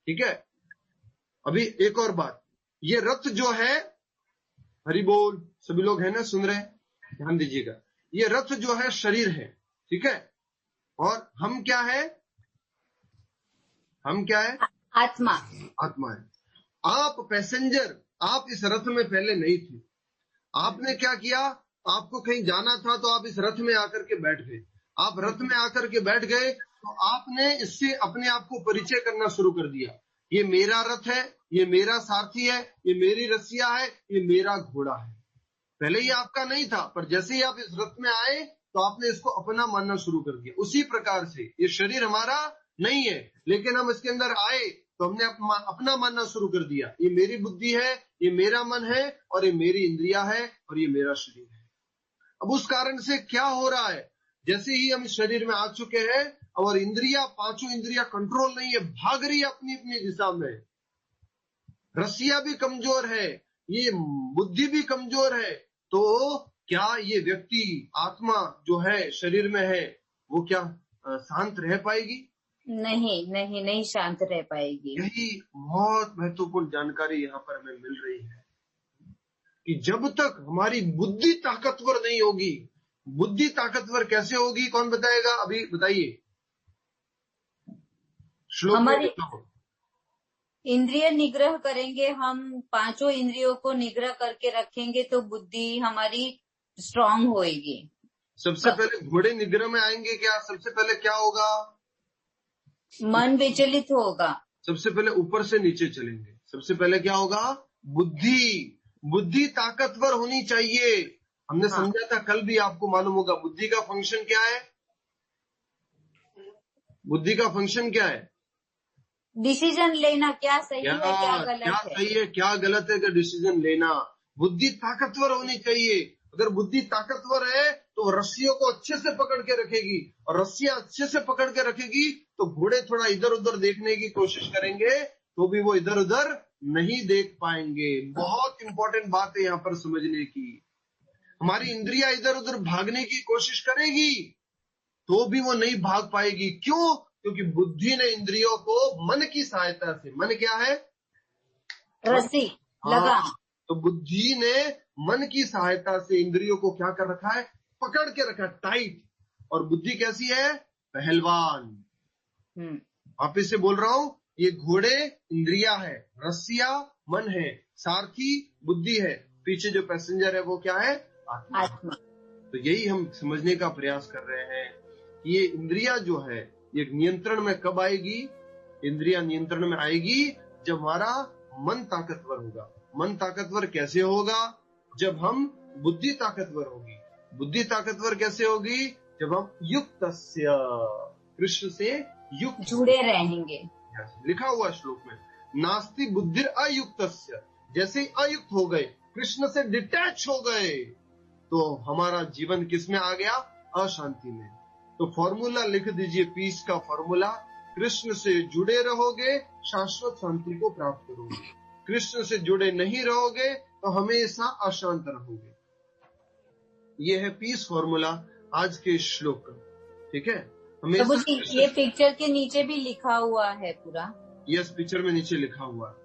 ठीक है। अभी एक और बात, ये रथ जो है, हरि बोल, सभी लोग हैं ना, सुन रहे हैं, ध्यान दीजिएगा। ये रथ जो है शरीर है, ठीक है, और हम क्या है? हम क्या है? आत्मा। आत्मा है। आप पैसेंजर, आप इस रथ में पहले नहीं थे। आपने क्या किया? आपको कहीं जाना था तो आप इस रथ में आकर के बैठ गए। आप रथ में आकर के बैठ गए तो आपने इससे अपने आप को परिचय करना शुरू कर दिया। ये मेरा रथ है, ये मेरा सारथी है, ये मेरी रस्सिया है, ये मेरा घोड़ा है। पहले ये आपका नहीं था, पर जैसे ही आप इस रथ में आए तो आपने इसको अपना मानना शुरू कर दिया। उसी प्रकार से ये शरीर हमारा नहीं है, लेकिन हम इसके अंदर आए तो हमने अपना मानना शुरू कर दिया। ये मेरी बुद्धि है, ये मेरा मन है, और ये मेरी इंद्रिया है, और ये मेरा शरीर है। अब उस कारण से क्या हो रहा है, जैसे ही हम इस शरीर में आ चुके हैं और इंद्रिया, 5 इंद्रिया कंट्रोल नहीं है, भाग रही है अपनी अपनी दिशा में। रस्सिया भी कमजोर है, ये बुद्धि भी कमजोर है। तो क्या ये व्यक्ति, आत्मा जो है शरीर में है, वो क्या शांत रह पाएगी? नहीं शांत रह पाएगी। यही बहुत महत्वपूर्ण जानकारी यहाँ पर हमें मिल रही है कि जब तक हमारी बुद्धि ताकतवर नहीं होगी, बुद्धि ताकतवर कैसे होगी, कौन बताएगा? अभी बताइए, श्लोक में बताओ। इंद्रिय निग्रह करेंगे हम, 5 इंद्रियों को निग्रह करके रखेंगे तो बुद्धि हमारी स्ट्रांग होएगी। सबसे पहले घोड़े निग्रह में आएंगे क्या? सबसे पहले क्या होगा? मन विचलित होगा। सबसे पहले ऊपर से नीचे चलेंगे। सबसे पहले क्या होगा? बुद्धि ताकतवर होनी चाहिए। हमने समझा था कल भी, आपको मालूम होगा बुद्धि का फंक्शन क्या है? बुद्धि का फंक्शन क्या है? डिसीजन लेना, क्या सही है क्या गलत है, क्या सही है क्या गलत है का डिसीजन लेना। बुद्धि ताकतवर होनी चाहिए। अगर बुद्धि ताकतवर है तो रस्सियों को अच्छे से पकड़ के रखेगी, और रस्सियां अच्छे से पकड़ के रखेगी तो घोड़े थोड़ा इधर उधर देखने की कोशिश करेंगे तो भी वो इधर उधर नहीं देख पाएंगे। बहुत इंपॉर्टेंट बात है यहाँ पर समझने की। हमारी इंद्रिया इधर उधर भागने की कोशिश करेगी तो भी वो नहीं भाग पाएगी। क्यों? क्योंकि बुद्धि ने इंद्रियों को मन की सहायता से, मन क्या है? रस्सी लगा। तो बुद्धि ने मन की सहायता से इंद्रियों को क्या कर रखा है? पकड़ के रखा, टाइट। और बुद्धि कैसी है? पहलवान। वापिस से बोल रहा हूं, ये घोड़े इंद्रिया है, रस्सिया मन है, सारथी बुद्धि है, पीछे जो पैसेंजर है वो क्या है? आत्मा। तो यही हम समझने का प्रयास कर रहे हैं कि ये इंद्रिया जो है ये नियंत्रण में कब आएगी? इंद्रिया नियंत्रण में आएगी जब हमारा मन ताकतवर होगा। मन ताकतवर कैसे होगा? जब हम बुद्धि ताकतवर होगी। बुद्धि ताकतवर कैसे होगी? जब हम युक्तस्य, कृष्ण से युक्त जुड़े रहेंगे। लिखा हुआ श्लोक में, नास्ति बुद्धि अयुक्तस्य। जैसे ही अयुक्त हो गए, कृष्ण से डिटैच हो गए, तो हमारा जीवन किस में आ गया? अशांति में। तो फॉर्मूला लिख दीजिए, पीस का फॉर्मूला। कृष्ण से जुड़े रहोगे, शाश्वत शांति को प्राप्त करोगे। कृष्ण से जुड़े नहीं रहोगे तो हमेशा अशांत रहोगे। ये है पीस फॉर्मूला आज के श्लोक का। ठीक है, प्रभु जी ये पिक्चर के नीचे भी लिखा हुआ है पूरा। यस, पिक्चर में नीचे लिखा हुआ है।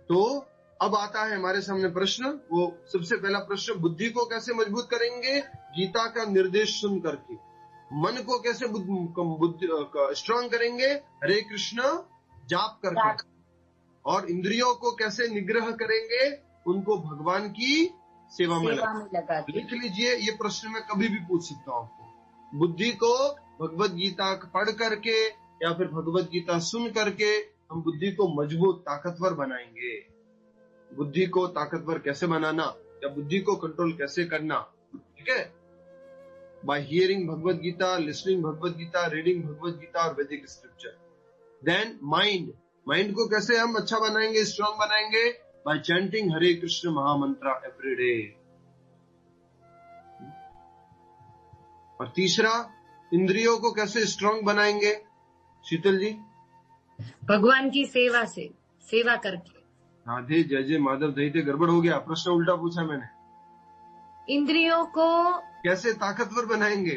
तो अब आता है हमारे सामने प्रश्न। वो सबसे पहला प्रश्न, बुद्धि को कैसे मजबूत करेंगे? गीता का निर्देश सुन करके। मन को कैसे स्ट्रांग करेंगे? हरे कृष्ण जाप करके। और इंद्रियों को कैसे निग्रह करेंगे? उनको भगवान की सेवा में लगा। लिख लीजिए, ये प्रश्न मैं कभी भी पूछ सकता हूँ आपको। बुद्धि को भगवत गीता पढ़ करके या फिर भगवत गीता सुन करके हम बुद्धि को मजबूत ताकतवर बनाएंगे। बुद्धि को ताकतवर कैसे बनाना या बुद्धि को कंट्रोल कैसे करना? ठीक है, by hearing Bhagavad Gita, listening Bhagavad Gita, reading Bhagavad Gita और वैदिक स्क्रिप्चर। देन माइंड को कैसे हम अच्छा बनाएंगे, स्ट्रांग बनाएंगे? बाय चैंटिंग हरे कृष्ण महामंत्र एवरी डे। और तीसरा, इंद्रियों को कैसे स्ट्रांग बनाएंगे शीतल जी? भगवान की सेवा से, सेवा करके। राधे जय जय माधव दही गड़बड़ हो गया, प्रश्न उल्टा पूछा मैंने। इंद्रियों को कैसे ताकतवर बनाएंगे?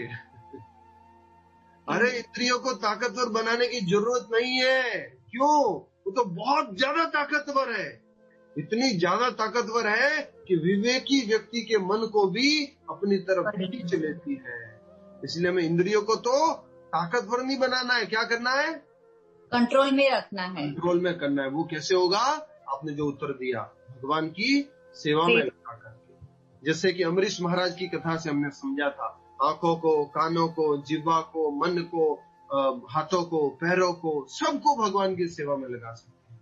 अरे इंद्रियों को ताकतवर बनाने की जरूरत नहीं है। क्यों? वो तो बहुत ज्यादा ताकतवर है। इतनी ज्यादा ताकतवर है कि विवेकी व्यक्ति के मन को भी अपनी तरफ खींच लेती है। इसलिए हमें इंद्रियों को तो ताकतवर नहीं बनाना है, क्या करना है? कंट्रोल में रखना है, कंट्रोल में करना है। वो कैसे होगा? आपने जो उत्तर दिया, भगवान की सेवा में लगा करके। जैसे कि अमरीश महाराज की कथा से हमने समझा था, आंखों को, कानों को, जिह्वा को, मन को, हाथों को, पैरों को, सबको भगवान की सेवा में लगा सकते हैं।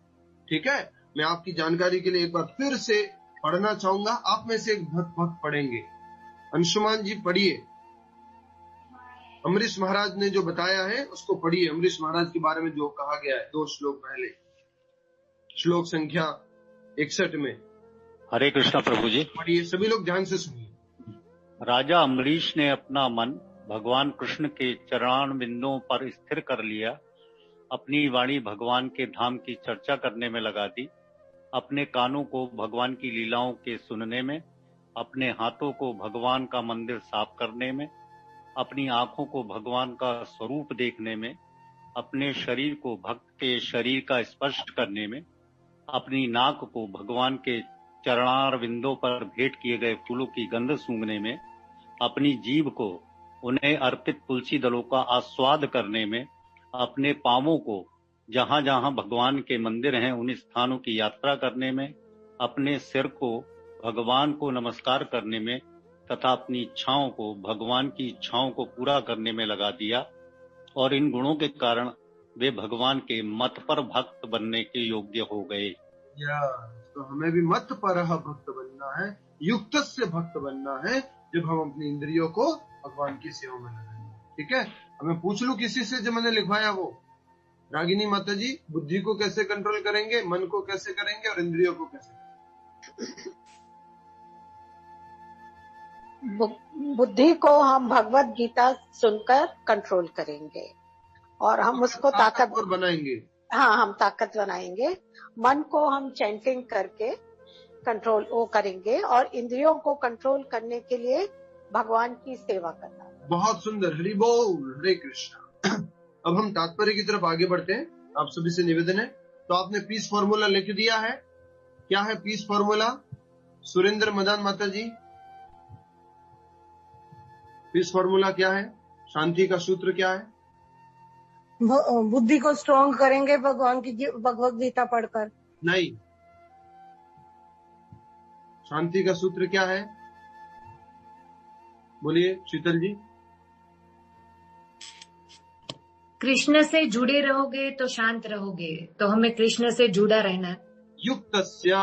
ठीक है, मैं आपकी जानकारी के लिए एक बार फिर से पढ़ना चाहूंगा। आप में से एक भक्त पढ़ेंगे। अंशुमान जी पढ़िए, अमरीश महाराज ने जो बताया है उसको पढ़िए। अमरीश महाराज के बारे में जो कहा गया है 2 श्लोक पहले, श्लोक संख्या 61 में। हरे कृष्णा प्रभु जी। पढ़िए, सभी लोग ध्यान से सुनिए। राजा अम्बरीश ने अपना मन भगवान कृष्ण के चरण बिंदुओं पर स्थिर कर लिया। अपनी वाणी भगवान के धाम की चर्चा करने में लगा दी। अपने कानों को भगवान की लीलाओं के सुनने में, अपने हाथों को भगवान का मंदिर साफ करने में, अपनी आंखों को भगवान का स्वरूप देखने में, अपने शरीर को भक्त के शरीर का स्पर्श करने में, अपनी नाक को भगवान के चरणारविंदों पर भेंट किए गए फूलों की गंध सूंघने में, अपनी जीभ को उन्हें अर्पित तुलसी दलों का आस्वाद करने में, अपने पांवों को जहां जहां भगवान के मंदिर हैं उन स्थानों की यात्रा करने में, अपने सिर को भगवान को नमस्कार करने में तथा अपनी इच्छाओं को भगवान की इच्छाओं को पूरा करने में लगा दिया। और इन गुणों के कारण वे भगवान के मत पर भक्त बनने के योग्य हो गए। तो हमें भी मत पर भक्त बनना है, युक्त से भक्त बनना है, जब हम अपनी इंद्रियों को भगवान की सेवा में लगाएंगे। ठीक है, हमें पूछ लूं किसी से जो मैंने लिखवाया वो। रागिनी माता जी, बुद्धि को कैसे कंट्रोल करेंगे, मन को कैसे करेंगे और इंद्रियों को कैसे? बुद्धि को हम भगवत गीता सुनकर कंट्रोल करेंगे और हम उसको ताकतवर बनाएंगे। हाँ, हम ताकत बनाएंगे। मन को हम चैंटिंग करके कंट्रोल वो करेंगे और इंद्रियों को कंट्रोल करने के लिए भगवान की सेवा करना। बहुत सुंदर, हरि बोल, हरे कृष्णा। अब हम तात्पर्य की तरफ आगे बढ़ते हैं। आप सभी से निवेदन है, तो आपने पीस फॉर्मूला लिख दिया है। क्या है पीस फॉर्मूला? सुरेंद्र मदान माता जी, पीस फॉर्मूला क्या है? शांति का सूत्र क्या है? बुद्धि को स्ट्रॉन्ग करेंगे भगवान की भगवत गीता पढ़कर। नहीं, शांति का सूत्र क्या है? बोलिए शीतल जी। कृष्ण से जुड़े रहोगे तो शांत रहोगे, तो हमें कृष्ण से जुड़ा रहना है। युक्तस्य,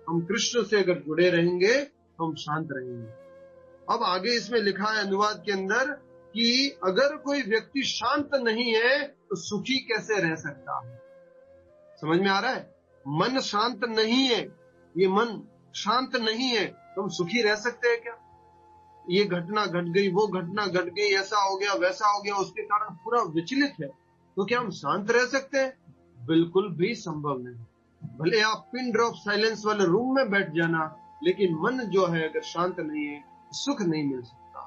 हम कृष्ण से अगर जुड़े रहेंगे हम शांत रहेंगे। अब आगे इसमें लिखा है अनुवाद के अंदर कि अगर कोई व्यक्ति शांत नहीं है तो सुखी कैसे रह सकता है? समझ में आ रहा है? मन शांत नहीं है, ये मन शांत नहीं है तो हम सुखी रह सकते हैं क्या? ये घटना घट गई, वो घटना घट गई, ऐसा हो गया, वैसा हो गया, उसके कारण पूरा विचलित है, तो क्या हम शांत रह सकते हैं? बिल्कुल भी संभव नहीं। भले आप पिन ड्रॉप साइलेंस वाले रूम में बैठ जाना, लेकिन मन जो है अगर शांत नहीं है, सुख नहीं मिल सकता।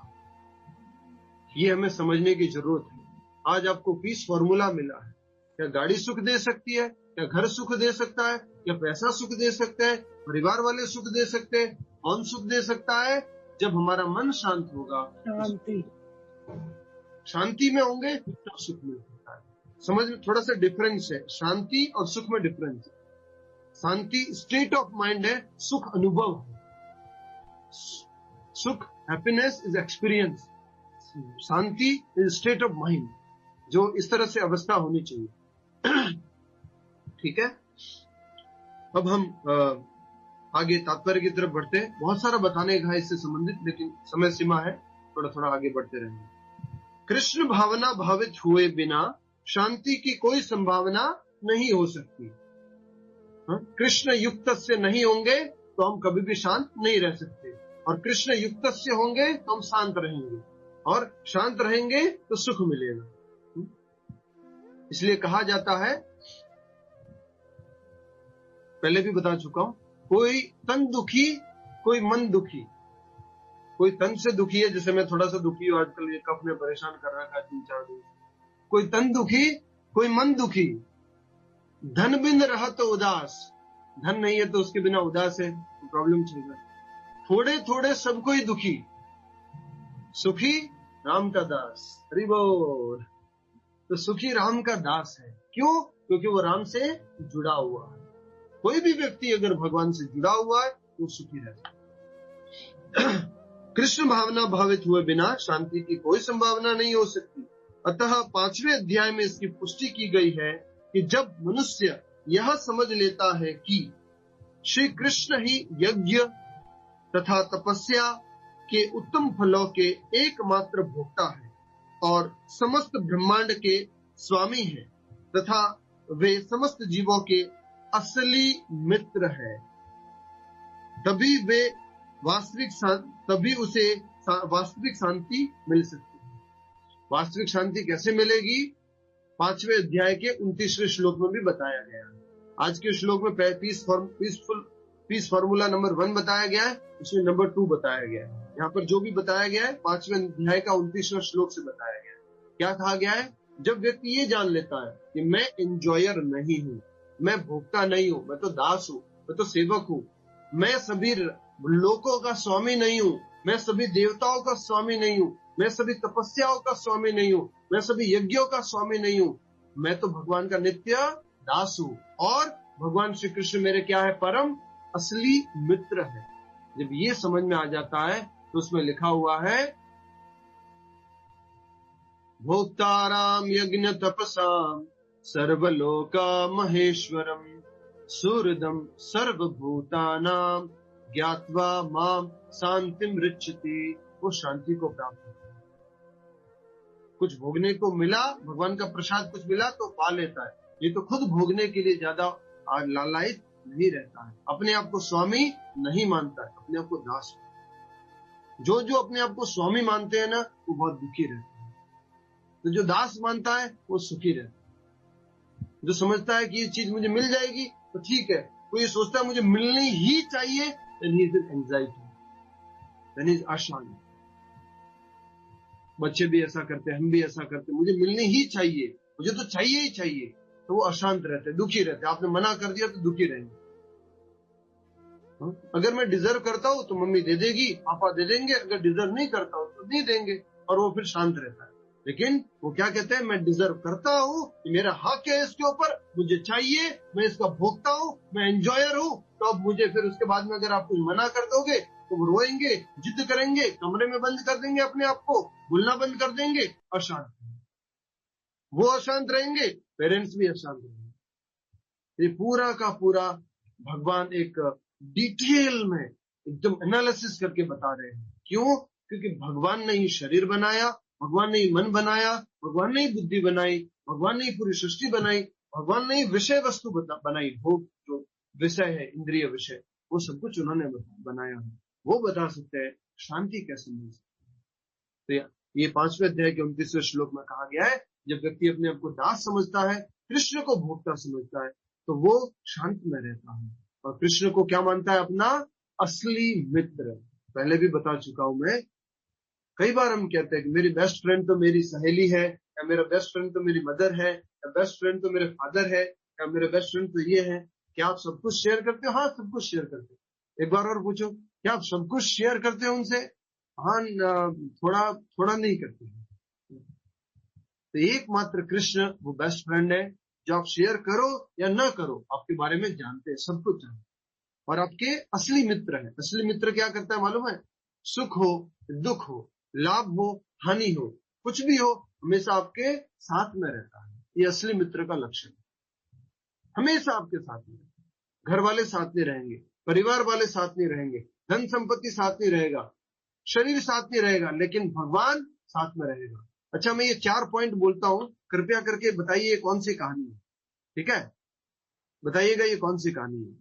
ये हमें समझने की जरूरत है। आज आपको पीस फॉर्मूला मिला है। क्या गाड़ी सुख दे सकती है? क्या घर सुख दे सकता है? क्या पैसा सुख दे सकता है? परिवार वाले सुख दे सकते हैं? कौन सुख दे सकता है? जब हमारा मन शांत होगा, शांति में होंगे, तब सुख मिल सकता है। समझ में थोड़ा सा डिफरेंस है, शांति और सुख में डिफरेंस है। शांति स्टेट ऑफ माइंड है, सुख अनुभव है। सुख happiness is experience, Shanti is state of mind, जो इस तरह से अवस्था होनी चाहिए। ठीक है, अब हम आगे तात्पर्य की तरफ बढ़ते हैं। बहुत सारा बताने का है इससे संबंधित, लेकिन समय सीमा है, थोड़ा थोड़ा आगे बढ़ते रहेंगे। कृष्ण भावना भावित हुए बिना शांति की कोई संभावना नहीं हो सकती। कृष्ण युक्त से नहीं होंगे तो हम कभी भी शांत नहीं रह सकते, और कृष्ण युक्त से होंगे तो हम शांत रहेंगे, और शांत रहेंगे तो सुख मिलेगा। इसलिए कहा जाता है, पहले भी बता चुका हूं, कोई तन दुखी कोई मन दुखी। कोई तन से दुखी है, जैसे मैं थोड़ा सा दुखी हूं आजकल, ये कफ में परेशान कर रहा था 3-4 दिन। कोई तन दुखी कोई मन दुखी। धन बिन रहा तो उदास, धन नहीं है तो उसके बिना उदास है, तो प्रॉब्लम चल रहा है। थोड़े थोड़े सब कोई दुखी, सुखी राम का दास। हरि बोल। तो सुखी राम का दास है। क्यों? क्योंकि वो राम से जुड़ा हुआ है। कोई भी व्यक्ति अगर भगवान से जुड़ा हुआ है तो सुखी रहता है। कृष्ण भावना भावित हुए बिना शांति की कोई संभावना नहीं हो सकती। अतः 5वें अध्याय में इसकी पुष्टि की गई है कि जब मनुष्य यह समझ लेता है कि श्री कृष्ण ही यज्ञ तथा तपस्या के उत्तम फलों के एकमात्र भोक्ता है और समस्त ब्रह्मांड के स्वामी है तथा वे समस्त जीवों के असली मित्र है, तभी उसे वास्तविक शांति मिल सकती है। वास्तविक शांति कैसे मिलेगी? 5वें अध्याय के 29वें श्लोक में भी बताया गया है। आज के श्लोक में पीस फॉर्मूला नंबर 1 बताया गया है, उसमें नंबर 2 बताया गया है। यहाँ पर जो भी बताया गया है 5वें अध्याय का 29वां श्लोक से बताया गया है। क्या कहा गया है? जब व्यक्ति ये जान लेता है कि मैं एंजॉयर नहीं हूँ, मैं भोक्ता नहीं हूँ, मैं तो दास हूँ, मैं तो सेवक हूँ, मैं सभी लोकों का स्वामी नहीं हूँ, मैं सभी देवताओं का स्वामी नहीं हूँ, मैं सभी तपस्याओं का स्वामी नहीं हूँ, मैं सभी यज्ञों का स्वामी नहीं हूँ, मैं तो भगवान का नित्य दास हूँ, और भगवान श्री कृष्ण मेरे क्या है? परम असली मित्र है। जब ये समझ में आ जाता है तो उसमें लिखा हुआ है, भोक्ताराम यज्ञ तपसाम सर्वलोका महेश्वरम सुहृदम सर्वभूतानाम ज्ञात्वा माम शांतिम ऋच्छति। वो शांति को प्राप्त होता है। कुछ भोगने को मिला, भगवान का प्रसाद कुछ मिला तो पा लेता है, ये तो खुद भोगने के लिए ज्यादा लालायित नहीं रहता है, अपने आप को स्वामी नहीं मानता है, अपने आप को दास। जो जो अपने आप को स्वामी मानते हैं ना, वो बहुत दुखी रहते हैं। तो जो दास मानता है वो सुखी रहता है। जो समझता है कि ये चीज मुझे मिल जाएगी तो ठीक है, कोई सोचता है मुझे मिलनी ही चाहिए, then he is in anxiety, then he is अशांत। बच्चे भी ऐसा करते हैं, हम भी ऐसा करते हैं, मुझे मिलनी ही चाहिए, मुझे तो चाहिए ही चाहिए, तो वो अशांत रहते हैं, दुखी रहते हैं। आपने मना कर दिया तो दुखी रहेंगे। अगर मैं डिजर्व करता हूं तो मम्मी दे देगी, पापा दे देंगे, अगर डिजर्व नहीं करता हूं तो नहीं देंगे, और वो फिर शांत रहता है। लेकिन वो क्या कहते हैं? मैं डिजर्व करता हूँ, मेरा हक है इसके ऊपर, मुझे चाहिए, मैं इसका भोगता हूँ, मैं एंजॉयर हूँ। तो अब मुझे फिर उसके बाद में अगर आप कुछ मना कर दोगे तो वो रोएंगे, जिद करेंगे, कमरे में बंद कर देंगे अपने आप को, बोलना बंद कर देंगे, अशांत। वो अशांत रहेंगे, पेरेंट्स भी अशांत रहेंगे। ये पूरा का पूरा भगवान एक डिटेल में एकदम एनालिसिस करके बता रहे हैं। क्यों? क्योंकि भगवान ने ही शरीर बनाया, भगवान ने ही मन बनाया, भगवान ने ही बुद्धि बनाई, भगवान ने ही पूरी सृष्टि बनाई, भगवान ने ही विषय वस्तु बनाई। भोग जो विषय है, इंद्रिय विषय, वो सब कुछ उन्होंने बनाया है। वो बता सकते हैं शांति कैसे मिल सकती है। तो ये 5वें अध्याय के 29वें श्लोक में कहा गया है, जब व्यक्ति अपने आप को दास समझता है, कृष्ण को भोक्ता समझता है, तो वो शांत में रहता है और कृष्ण को क्या मानता है? अपना असली मित्र। पहले भी बता चुका हूं मैं, कई बार हम कहते हैं कि मेरी बेस्ट फ्रेंड तो मेरी सहेली है, या मेरा बेस्ट फ्रेंड तो मेरी मदर है, या बेस्ट फ्रेंड तो मेरे फादर है, या मेरे बेस्ट फ्रेंड तो ये है। क्या आप सब कुछ शेयर करते हो? हाँ, सब कुछ शेयर करते हो। एक बार और पूछो, क्या आप सब कुछ शेयर करते हो उनसे? हाँ, थोड़ा थोड़ा नहीं करते हैं। तो एकमात्र कृष्ण वो बेस्ट फ्रेंड है जो आप शेयर करो या ना करो, आपके बारे में जानते हैं, सब कुछ जानते हैं, और आपके असली मित्र है। असली मित्र क्या करता है मालूम है? सुख हो, दुख हो, लाभ हो, हानि हो, कुछ भी हो, हमेशा आपके साथ में रहता है। ये असली मित्र का लक्षण है, हमेशा आपके साथ में। घर वाले साथ नहीं रहेंगे, परिवार वाले साथ नहीं रहेंगे, धन संपत्ति साथ नहीं रहेगा, शरीर साथ नहीं रहेगा, लेकिन भगवान साथ में रहेगा। अच्छा, मैं ये 4 पॉइंट बोलता हूं, कृपया करके बताइए कौन सी कहानी है। ठीक है, बताइएगा ये कौन सी कहानी है।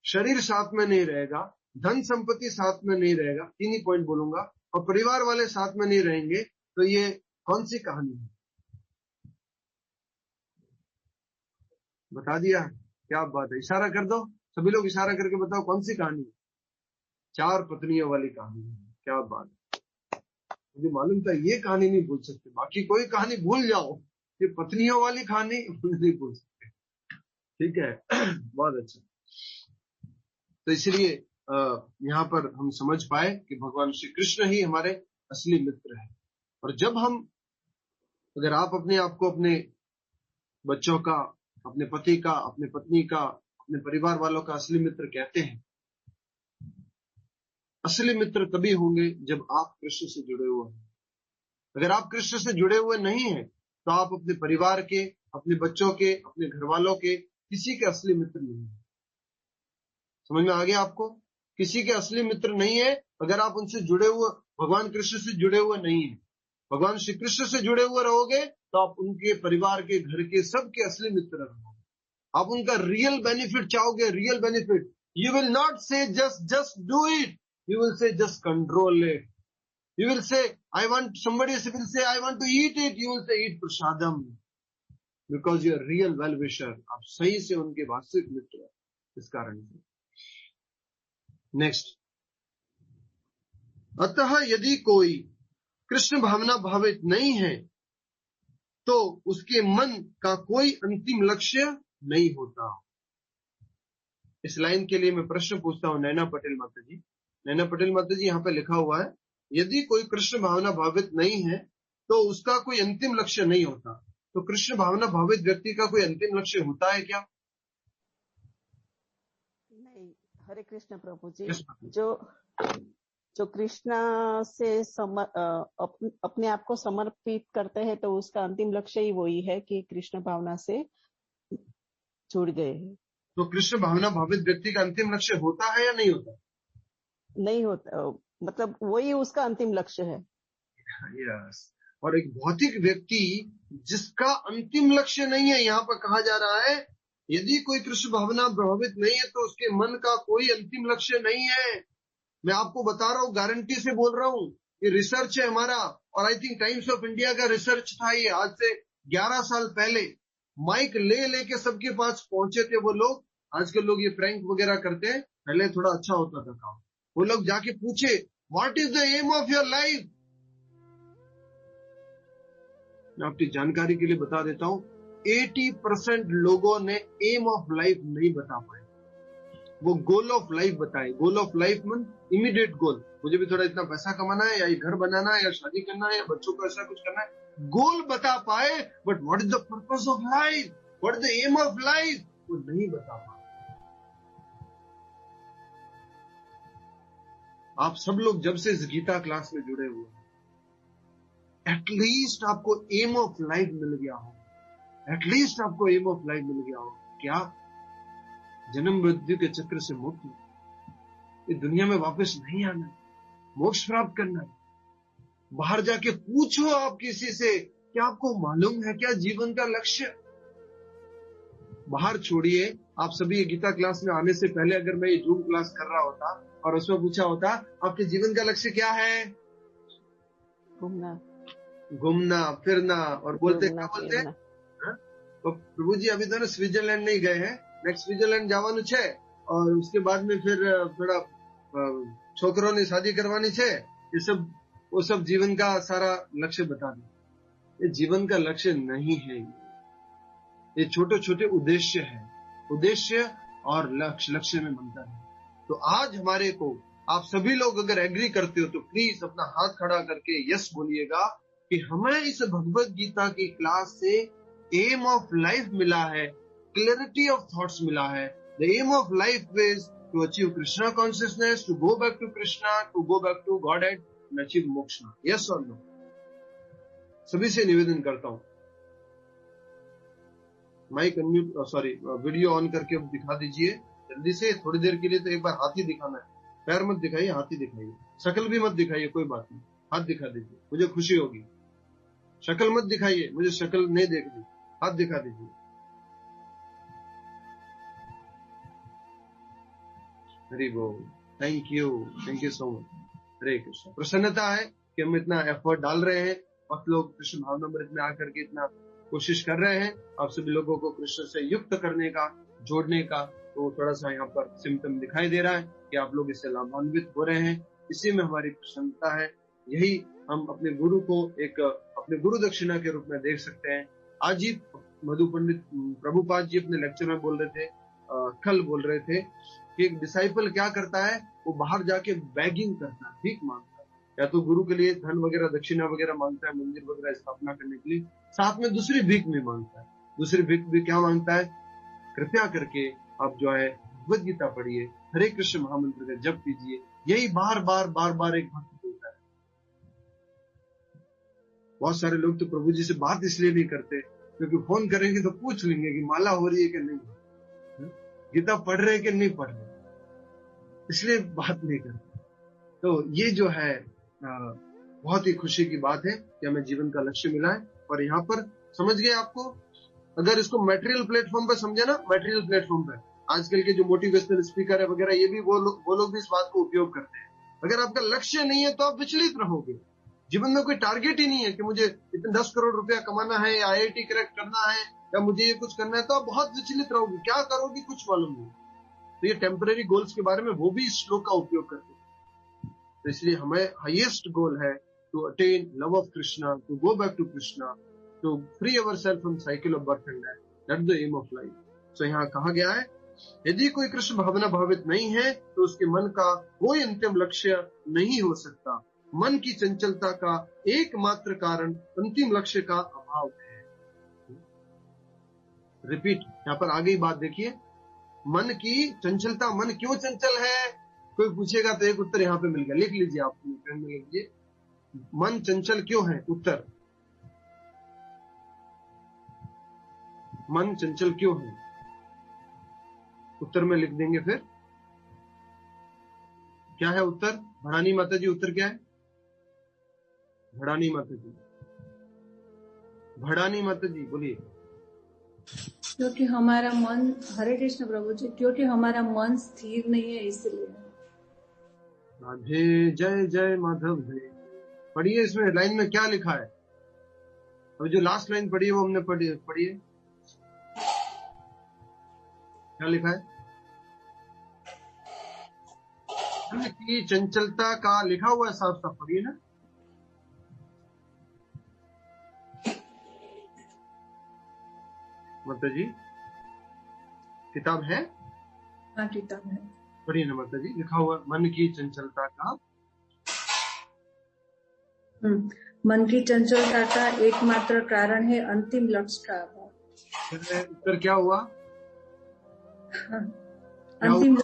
शरीर साथ में नहीं रहेगा, धन संपत्ति साथ में नहीं रहेगा, 3 ही पॉइंट बोलूंगा, और परिवार वाले साथ में नहीं रहेंगे, तो ये कौन सी कहानी है? बता दिया, क्या बात है, इशारा कर दो, सभी लोग इशारा करके बताओ कौन सी कहानी है। 4 पत्नियों वाली कहानी है, क्या बात है। मुझे मालूम था ये कहानी नहीं भूल सकते, बाकी कोई कहानी भूल जाओ, ये पत्नियों वाली कहानी नहीं भूल सकते। ठीक है, बहुत अच्छा। तो इसलिए यहाँ पर हम समझ पाए कि भगवान श्री कृष्ण ही हमारे असली मित्र हैं। और जब हम, अगर आप अपने आप को अपने बच्चों का, अपने पति का, अपने पत्नी का, अपने परिवार वालों का असली मित्र कहते हैं, असली मित्र तभी होंगे जब आप कृष्ण से जुड़े हुए हैं। अगर आप कृष्ण से जुड़े हुए नहीं हैं, तो आप अपने परिवार के, अपने बच्चों के, अपने घर वालों के किसी के असली मित्र नहीं हैं। समझ में आ गया आपको? किसी के असली मित्र नहीं है अगर आप उनसे जुड़े हुए, भगवान कृष्ण से जुड़े हुए नहीं है। भगवान श्री कृष्ण से जुड़े हुए रहोगे तो आप उनके परिवार के, घर के, सबके असली मित्र रहोगे। आप उनका रियल बेनिफिट चाहोगे, real benefit. You will not say just do it, you will say just control it. You will say somebody will say I want to eat it, you will say eat prasadam, because you are real well wisher. आप सही से उनके वास्तविक मित्र हैं इस कारण से। Next, अतः यदि कोई कृष्ण भावना भावित नहीं है तो उसके मन का कोई अंतिम लक्ष्य नहीं होता। इस लाइन के लिए मैं प्रश्न पूछता हूं नैना पटेल माता जी। नैना पटेल माता जी, यहाँ पे लिखा हुआ है यदि कोई कृष्ण भावना भावित नहीं है तो उसका कोई अंतिम लक्ष्य नहीं होता। तो कृष्ण भावना भावित व्यक्ति का कोई अंतिम लक्ष्य होता है क्या? नहीं। हरे कृष्ण प्रभु जी। जो कृष्ण से अपने आप को समर्पित करते हैं तो उसका अंतिम लक्ष्य ही वही है कि कृष्ण भावना से जुड़ गए। तो कृष्ण भावना भावित व्यक्ति का अंतिम लक्ष्य होता है या नहीं होता? नहीं होता, मतलब वही उसका अंतिम लक्ष्य है। यस। और एक भौतिक व्यक्ति जिसका अंतिम लक्ष्य नहीं है, यहाँ पर कहा जा रहा है यदि कोई कृष्ण भावना प्रभावित नहीं है तो उसके मन का कोई अंतिम लक्ष्य नहीं है। मैं आपको बता रहा हूँ, गारंटी से बोल रहा हूँ, ये रिसर्च है हमारा, और I think times of India का रिसर्च था ये, आज से 11 साल पहले। माइक लेके सबके पास पहुंचे थे वो लोग। आजकल लोग ये प्रैंक वगैरह करते हैं, पहले थोड़ा अच्छा होता था काम। वो लोग जाके पूछे what is the aim of your life. मैं आपकी जानकारी के लिए बता देता हूं, 80% लोगों ने एम ऑफ लाइफ नहीं बता पाए, वो गोल ऑफ लाइफ बताए। Goal of life mean immediate गोल, मुझे भी थोड़ा इतना पैसा कमाना है, या ये घर बनाना है, या शादी करना है, या बच्चों को ऐसा कुछ करना है। गोल बता पाए, but what is the purpose of life, what is the aim of life, वो नहीं बता पाए। आप सब लोग जब से इस गीता क्लास में जुड़े हुए हैं, एटलीस्ट आपको एम ऑफ लाइफ मिल गया हो, एटलीस्ट आपको एम ऑफ लाइफ मिल गया हो। क्या? जन्म मृत्यु के चक्र से मुक्त, इस दुनिया में वापस नहीं आना, मोक्ष प्राप्त करना है। बाहर जाके पूछो आप किसी से, क्या आपको मालूम है क्या जीवन का लक्ष्य? बाहर छोड़िए, आप सभी ये गीता क्लास में आने से पहले अगर मैं ये जूम क्लास कर रहा होता और उसमें पूछा होता आपके जीवन का लक्ष्य क्या है, घूमना फिरना, और बोलते क्या बोलते हैं, तो प्रभु जी अभी तो स्विट्जरलैंड नहीं गए हैं, नेक्स्ट स्विट्जरलैंड जावानु छे और उसके बाद में फिर थोड़ा छोकरों ने शादी करवानी छे, ये सब वो सब जीवन का सारा लक्ष्य बता दे। ये जीवन का लक्ष्य नहीं है, ये छोटे छोटे उद्देश्य है, उद्देश्य और लक्ष्य में बनता है। तो आज हमारे को आप सभी लोग अगर एग्री करते हो तो प्लीज अपना हाथ खड़ा करके यस बोलिएगा कि हमें इस भगवत गीता की क्लास से एम ऑफ लाइफ मिला है, क्लैरिटी ऑफ थॉट्स मिला है। The aim of life is to achieve Krishna consciousness, to go back to Krishna, to go back to God and achieve मोक्षना। यस और नो? सभी से निवेदन करता हूं, mic unmute, sorry video on करके दिखा दीजिए जल्दी से, थोड़ी देर के लिए तो एक बार हाथ ही दिखाना है, पैर मत दिखाइए, हाथ ही दिखाइए, शक्ल भी मत दिखाइए, कोई बात नहीं, हाथ दिखा दीजिए, मुझे खुशी होगी। शक्ल मत दिखाइए, मुझे शक्ल नहीं देखनी, हाथ दिखा दीजिए। हरि बोल, थैंक यू सो मच। हरे कृष्ण। प्रसन्नता है कि हम इतना एफर्ट डाल रहे हैं, आप लोग कृष्ण भावनामृत में आकर के इतना कोशिश कर रहे हैं, आप सभी लोगों को कृष्ण से युक्त करने का, जोड़ने का। तो थोड़ा सा यहाँ पर सिम्टम दिखाई दे रहा है कि आप लोग इससे लाभान्वित हो रहे हैं, इसी में हमारी प्रसन्नता है। यही हम अपने गुरु को एक अपने गुरु दक्षिणा के रूप में देख सकते हैं। आज ही मधु पंडित प्रभुपाद जी अपने लेक्चर में बोल रहे थे, कल बोल रहे थे कि एक डिसाइपल क्या करता है, वो बाहर जाके बैगिंग करता है, भीख मांगता है, या तो गुरु के लिए धन वगैरह दक्षिणा वगैरह मांगता है, मंदिर वगैरह स्थापना करने के लिए, साथ में दूसरी भीख भी मांगता है। दूसरी भीख भी क्या मांगता है, कृपया करके आप जो है भगवद गीता पढ़िए, हरे कृष्ण महामंत्र का जप कीजिए। यही बार बार एक भक्त बोलता है। बहुत सारे लोग तो प्रभु जी से बात इसलिए नहीं करते क्योंकि फोन करेंगे तो पूछ लेंगे कि माला हो रही है कि नहीं, गीता पढ़ रहे कि नहीं पढ़ रहे, इसलिए बात नहीं करते। तो ये जो है बहुत ही खुशी की बात है कि हमें जीवन का लक्ष्य मिला है। और यहाँ पर समझ गए आपको, अगर इसको मटेरियल प्लेटफॉर्म पर समझे ना, मटेरियल प्लेटफॉर्म पर आजकल के जो मोटिवेशनल स्पीकर है वगैरह, ये भी वो लोग भी इस बात को उपयोग करते हैं। अगर आपका लक्ष्य नहीं है तो आप विचलित रहोगे। जीवन में कोई टारगेट ही नहीं है कि मुझे इतने 10 करोड़ रुपया कमाना है, या IIT क्रैक करना है, या मुझे ये कुछ करना है, तो आप बहुत विचलित रहोगे, क्या करोगे कुछ मालूम नहीं। तो ये टेम्पररी गोल्स के बारे में वो भी इस श्लोक का उपयोग करते हैं। तो इसलिए हमें हाईएस्ट गोल है to attain love of Krishna, to go back to Krishna, to free ourselves from cycle of birth and death, that is the aim of life. So यहाँ कहा गया है, यदि कोई कृष्ण भावना भावित नहीं है तो उसके मन का कोई अंतिम लक्ष्य नहीं हो सकता। मन की चंचलता का एकमात्र कारण अंतिम लक्ष्य का अभाव है। रिपीट, यहाँ पर आगे ही बात देखिए, मन की चंचलता, मन क्यों चंचल है, कोई पूछेगा तो एक उत्तर यहाँ पे मिल गया, लिख लीजिए, आप पेन में लिख लीजिए, मन चंचल क्यों है, उत्तर, मन चंचल क्यों है, उत्तर में लिख देंगे। फिर क्या है उत्तर, भड़ानी माता जी, उत्तर क्या है, भड़ानी माता जी, भड़ानी माता जी बोलिए। क्योंकि हमारा मन, हरे कृष्ण प्रभु जी, क्योंकि हमारा मन स्थिर नहीं है इसलिए। राधे जय जय माधव जय। पढ़िए, इसमें लाइन में क्या लिखा है, अभी जो लास्ट लाइन पढ़ी है वो हमने पढ़िए, क्या लिखा है, मन की चंचलता का लिखा हुआ है, साफ साफ पढ़िए ना। माता जी किताब है? हाँ किताब है, पढ़िए ना माता जी, लिखा हुआ मन की चंचलता का, मन की चंचलता का एकमात्र कारण है अंतिम लक्ष्य का अभाव। उत्तर क्या हुआ? अंतिम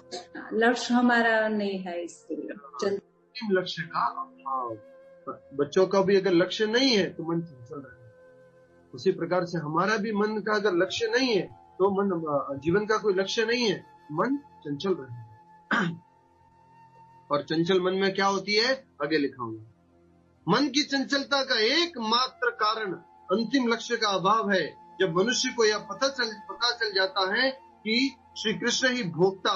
लक्ष्य हमारा नहीं है इसलिए अंतिम लक्ष्य का अभाव। बच्चों का भी अगर लक्ष्य नहीं है तो मन चंचल रहेगा। उसी प्रकार से हमारा भी मन का अगर लक्ष्य नहीं है तो मन, जीवन का कोई लक्ष्य नहीं है, मन चंचल रहेगा। और चंचल मन में क्या होती है, आगे लिखा हुआ, मन की चंचलता का एकमात्र कारण अंतिम लक्ष्य का अभाव है। जब मनुष्य को यह पता चल जाता है कि श्री कृष्ण ही भोक्ता,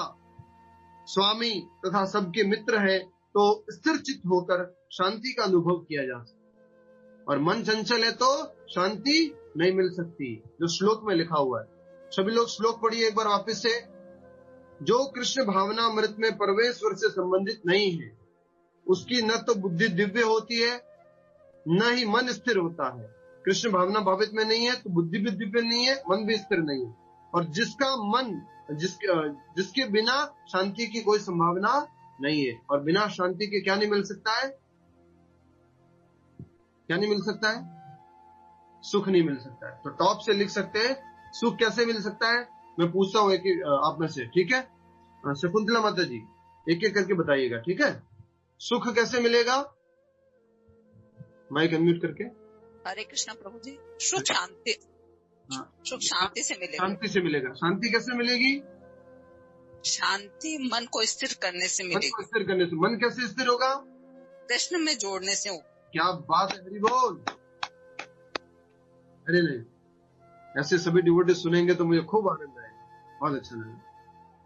स्वामी तथा सबके मित्र है, तो स्थिर चित्त होकर शांति का अनुभव किया जा सकता। और मन चंचल है तो शांति नहीं मिल सकती, जो श्लोक में लिखा हुआ है। सभी लोग श्लोक पढ़िए एक बार वापस से। जो कृष्ण भावनामृत में परमेश्वर से संबंधित नहीं है, उसकी न तो बुद्धि दिव्य होती है, न ही मन स्थिर होता है। कृष्ण भावना भावित में नहीं है तो बुद्धि भी दिव्य नहीं है, मन भी स्थिर नहीं है। और जिसका मन जिसके बिना शांति की कोई संभावना नहीं है। और बिना शांति के क्या नहीं मिल सकता है? क्या नहीं मिल सकता है? सुख नहीं मिल सकता है। तो टॉप से लिख सकते हैं, सुख कैसे मिल सकता है? मैं पूछता हूँ एक आप में से, ठीक है? शकुंतला माता जी एक एक करके बताइएगा, ठीक है? सुख कैसे मिलेगा? माइक अनम्यूट करके। हरे कृष्ण प्रभु जी। सुख शांति, सुख शांति से मिलेगा। शांति से मिलेगा। शांति कैसे मिलेगी? शांति मन को स्थिर करने से मिलेगी। मन को स्थिर करने से। मन कैसे स्थिर होगा? कृष्ण में जोड़ने से। क्या बात है, हरि बोल। अरे नहीं, ऐसे सभी डिवोटी सुनेंगे तो मुझे खूब आनंद आएगा, बहुत अच्छा लगेगा।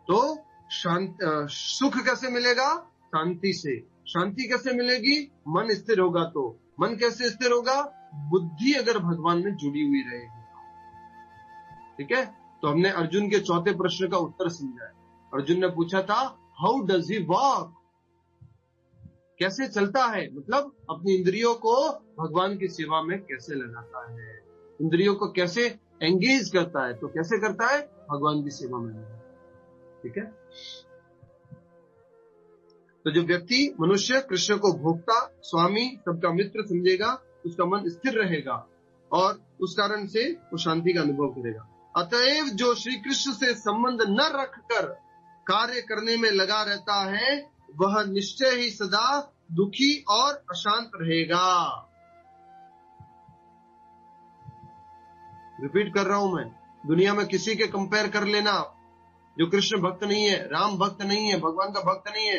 तो सुख कैसे मिलेगा? शांति से। शांति कैसे मिलेगी? मन स्थिर होगा। तो मन कैसे स्थिर होगा? बुद्धि अगर भगवान में जुड़ी हुई रहेगी, ठीक है? तो हमने अर्जुन के चौथे प्रश्न का उत्तर समझा है। अर्जुन ने पूछा था, हाउ डज ही वॉक? कैसे चलता है? मतलब अपनी इंद्रियों को भगवान की सेवा में कैसे लगाता है, इंद्रियों को कैसे एंगेज करता है। तो कैसे करता है? भगवान की सेवा में, ठीक है? तो जो व्यक्ति, मनुष्य कृष्ण को भोक्ता, स्वामी, सबका मित्र समझेगा, उसका मन स्थिर रहेगा और उस कारण से वो शांति का अनुभव करेगा। अतएव जो श्री कृष्ण से संबंध न रखकर कार्य करने में लगा रहता है, वह निश्चय ही सदा दुखी और अशांत रहेगा। रिपीट कर रहा हूं मैं, दुनिया में किसी के कंपेयर कर लेना जो कृष्ण भक्त नहीं है, राम भक्त नहीं है, भगवान का भक्त नहीं है,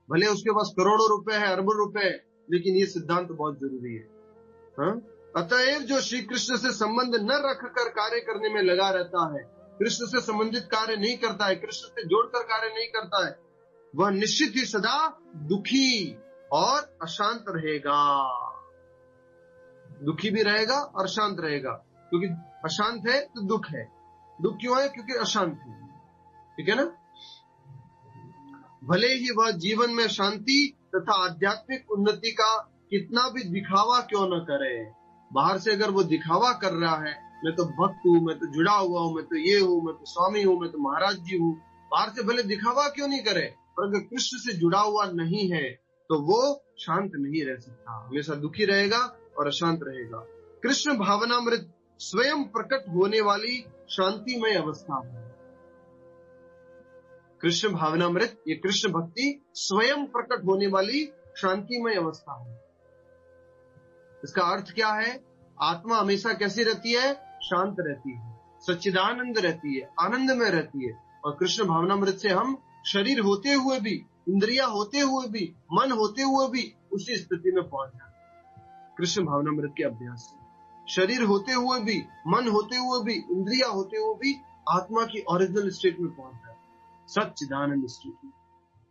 भले उसके पास करोड़ों रुपए है, अरबों रुपए है, लेकिन ये सिद्धांत बहुत जरूरी है। हाँ? अतएव जो श्री कृष्ण से संबंध न रखकर कार्य करने में लगा रहता है, कृष्ण से संबंधित कार्य नहीं करता है, कृष्ण से जोड़कर कार्य नहीं करता है, वह निश्चित ही सदा दुखी और अशांत रहेगा। दुखी भी रहेगा और शांत रहेगा, क्योंकि अशांत है तो दुख है। दुख क्यों है? क्योंकि अशांत है, ठीक है ना? भले ही वह जीवन में शांति तथा आध्यात्मिक उन्नति का कितना भी दिखावा क्यों न करे। बाहर से अगर वो दिखावा कर रहा है, मैं तो भक्त हूँ, मैं तो जुड़ा हुआ हूँ, मैं तो ये हूँ, मैं तो स्वामी हूँ, मैं तो महाराज जी हूँ, बाहर से भले दिखावा क्यों नहीं करे, पर अगर कृष्ण से जुड़ा हुआ नहीं है तो वो शांत नहीं रह सकता, हमेशा दुखी रहेगा और अशांत रहेगा। कृष्ण भावनामृत स्वयं प्रकट होने वाली शांतिमय अवस्था है। कृष्ण भावनामृत, ये कृष्ण भक्ति स्वयं प्रकट होने वाली शांतिमय अवस्था है। इसका अर्थ क्या है? आत्मा हमेशा कैसी रहती है? शांत रहती है, सच्चिदानंद रहती है, आनंद में रहती है। और कृष्ण भावनामृत से हम शरीर होते हुए भी, इंद्रिया होते हुए भी, मन होते हुए भी उसी स्थिति में पहुंच जाते। कृष्ण भावनामृत के अभ्यास से शरीर होते हुए भी, मन होते हुए भी, इंद्रिया होते हुए भी आत्मा की ओरिजिनल स्टेट में पहुंच जाए, सच्चिदानंद स्थिति में।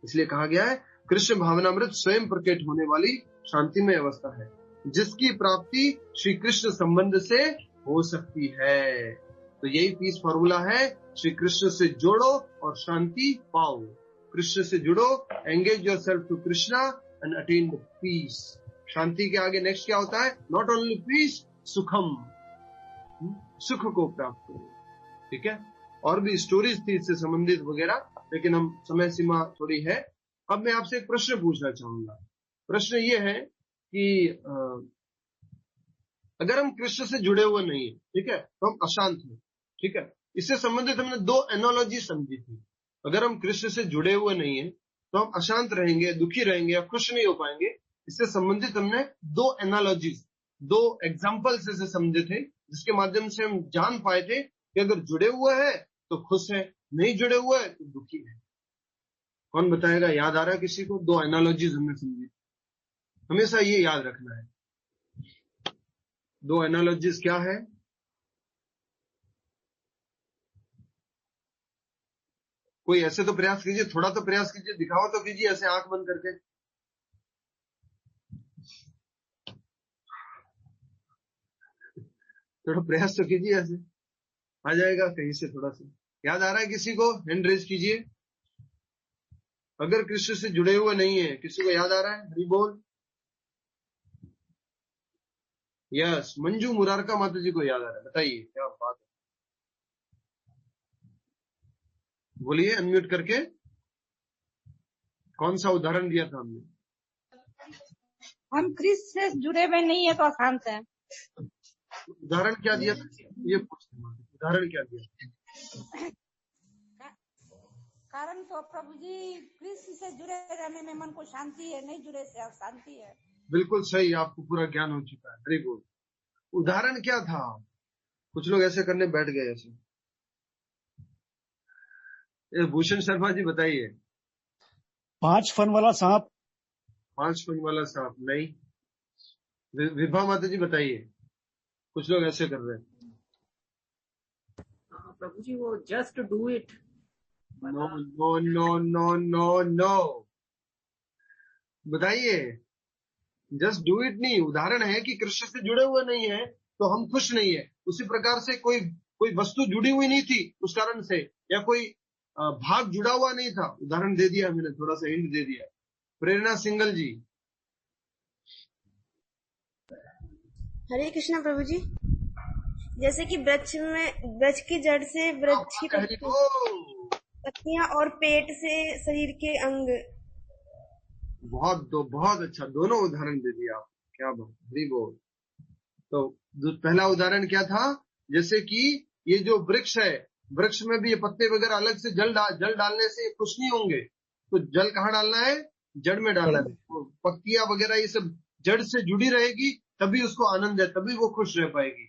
इसलिए कहा गया है कृष्ण भावनामृत स्वयं प्रकट होने वाली शांतिमय अवस्था है, जिसकी प्राप्ति श्री कृष्ण संबंध से हो सकती है। तो यही पीस फॉर्मूला है, श्री कृष्ण से जोड़ो और शांति पाओ। कृष्ण से जुड़ो, engage yourself to Krishna and attain the peace. शांति के आगे नेक्स्ट क्या होता है? नॉट ओनली पीस, सुखम, सुख को प्राप्त करो, ठीक है? और भी स्टोरीज थी इससे संबंधित वगैरह, लेकिन हम समय सीमा थोड़ी है। अब मैं आपसे एक प्रश्न पूछना चाहूंगा। प्रश्न ये है कि अगर हम कृष्ण से जुड़े हुए नहीं है, ठीक है, तो हम अशांत हैं, ठीक है? इससे संबंधित हमने दो एनोलॉजी समझी थी। अगर हम कृष्ण से जुड़े हुए नहीं है तो हम अशांत रहेंगे, दुखी रहेंगे या खुश नहीं हो पाएंगे। इससे संबंधित हमने दो एनालॉजीज, दो एग्जाम्पल्स ऐसे समझे थे, जिसके माध्यम से हम जान पाए थे कि अगर जुड़े हुए हैं तो खुश है, नहीं जुड़े हुए हैं तो दुखी है। कौन बताएगा? याद आ रहा है किसी को? दो एनालॉजीज हमने समझी, हमेशा ये याद रखना है। दो एनालॉजीज क्या है? कोई ऐसे तो प्रयास कीजिए, थोड़ा तो प्रयास कीजिए, दिखाओ तो कीजिए ऐसे आंख बंद करके। थोड़ा प्रयास तो कीजिए, ऐसे आ जाएगा कहीं से थोड़ा सा। याद आ रहा है किसी को? हैंड रेज कीजिए अगर कृष्ण से जुड़े हुए नहीं है। किसी को याद आ रहा है? हरि बोल। यस, मंजू मुरारका माता जी को याद आ रहा है, बताइए क्या बात है, बोलिए अनम्यूट करके। कौन सा उदाहरण दिया था हमने? हम कृष्ण से जुड़े हुए नहीं है तो अशांत है। उदाहरण क्या दिया था ये पूछते हैं, उदाहरण क्या दिया? कारण तो प्रभु जी कृष्ण से जुड़े रहने में मन को शांति है, नहीं जुड़े से अशांति है। बिल्कुल सही, आपको पूरा ज्ञान हो चुका है। Very good. उदाहरण क्या था? कुछ लोग ऐसे करने बैठ गए ऐसे। भूषण शर्मा जी बताइए। 5 फन वाला सांप। 5 फन वाला सांप नहीं। विभा माता जी बताइए। कुछ लोग ऐसे कर रहे हैं। प्रभु जी वो just do it. No no no no no no, बताइए। जस्ट डू इट नहीं, उदाहरण है कि कृष्ण से जुड़े हुए नहीं है तो हम खुश नहीं है। उसी प्रकार से कोई वस्तु जुड़ी हुई नहीं थी उस कारण से, या कोई भाग जुड़ा हुआ नहीं था, उदाहरण दे दिया मैंने, थोड़ा सा हिंट दे दिया। प्रेरणा सिंगल जी। हरे कृष्णा प्रभु जी। जैसे कि वृक्ष की जड़ से वृक्ष की पत्तियां और पेट से शरीर के अंग। बहुत अच्छा, दोनों उदाहरण दे दिया आप, क्या बात, हरि बोल। तो पहला उदाहरण क्या था? जैसे कि ये जो वृक्ष है, वृक्ष में भी ये पत्ते वगैरह अलग से जल डालने से खुश नहीं होंगे, तो जल कहाँ डालना है? जड़ में डालना है। तो पत्तियां वगैरह ये सब जड़ से जुड़ी रहेगी तभी उसको आनंद है, तभी वो खुश रह पाएगी।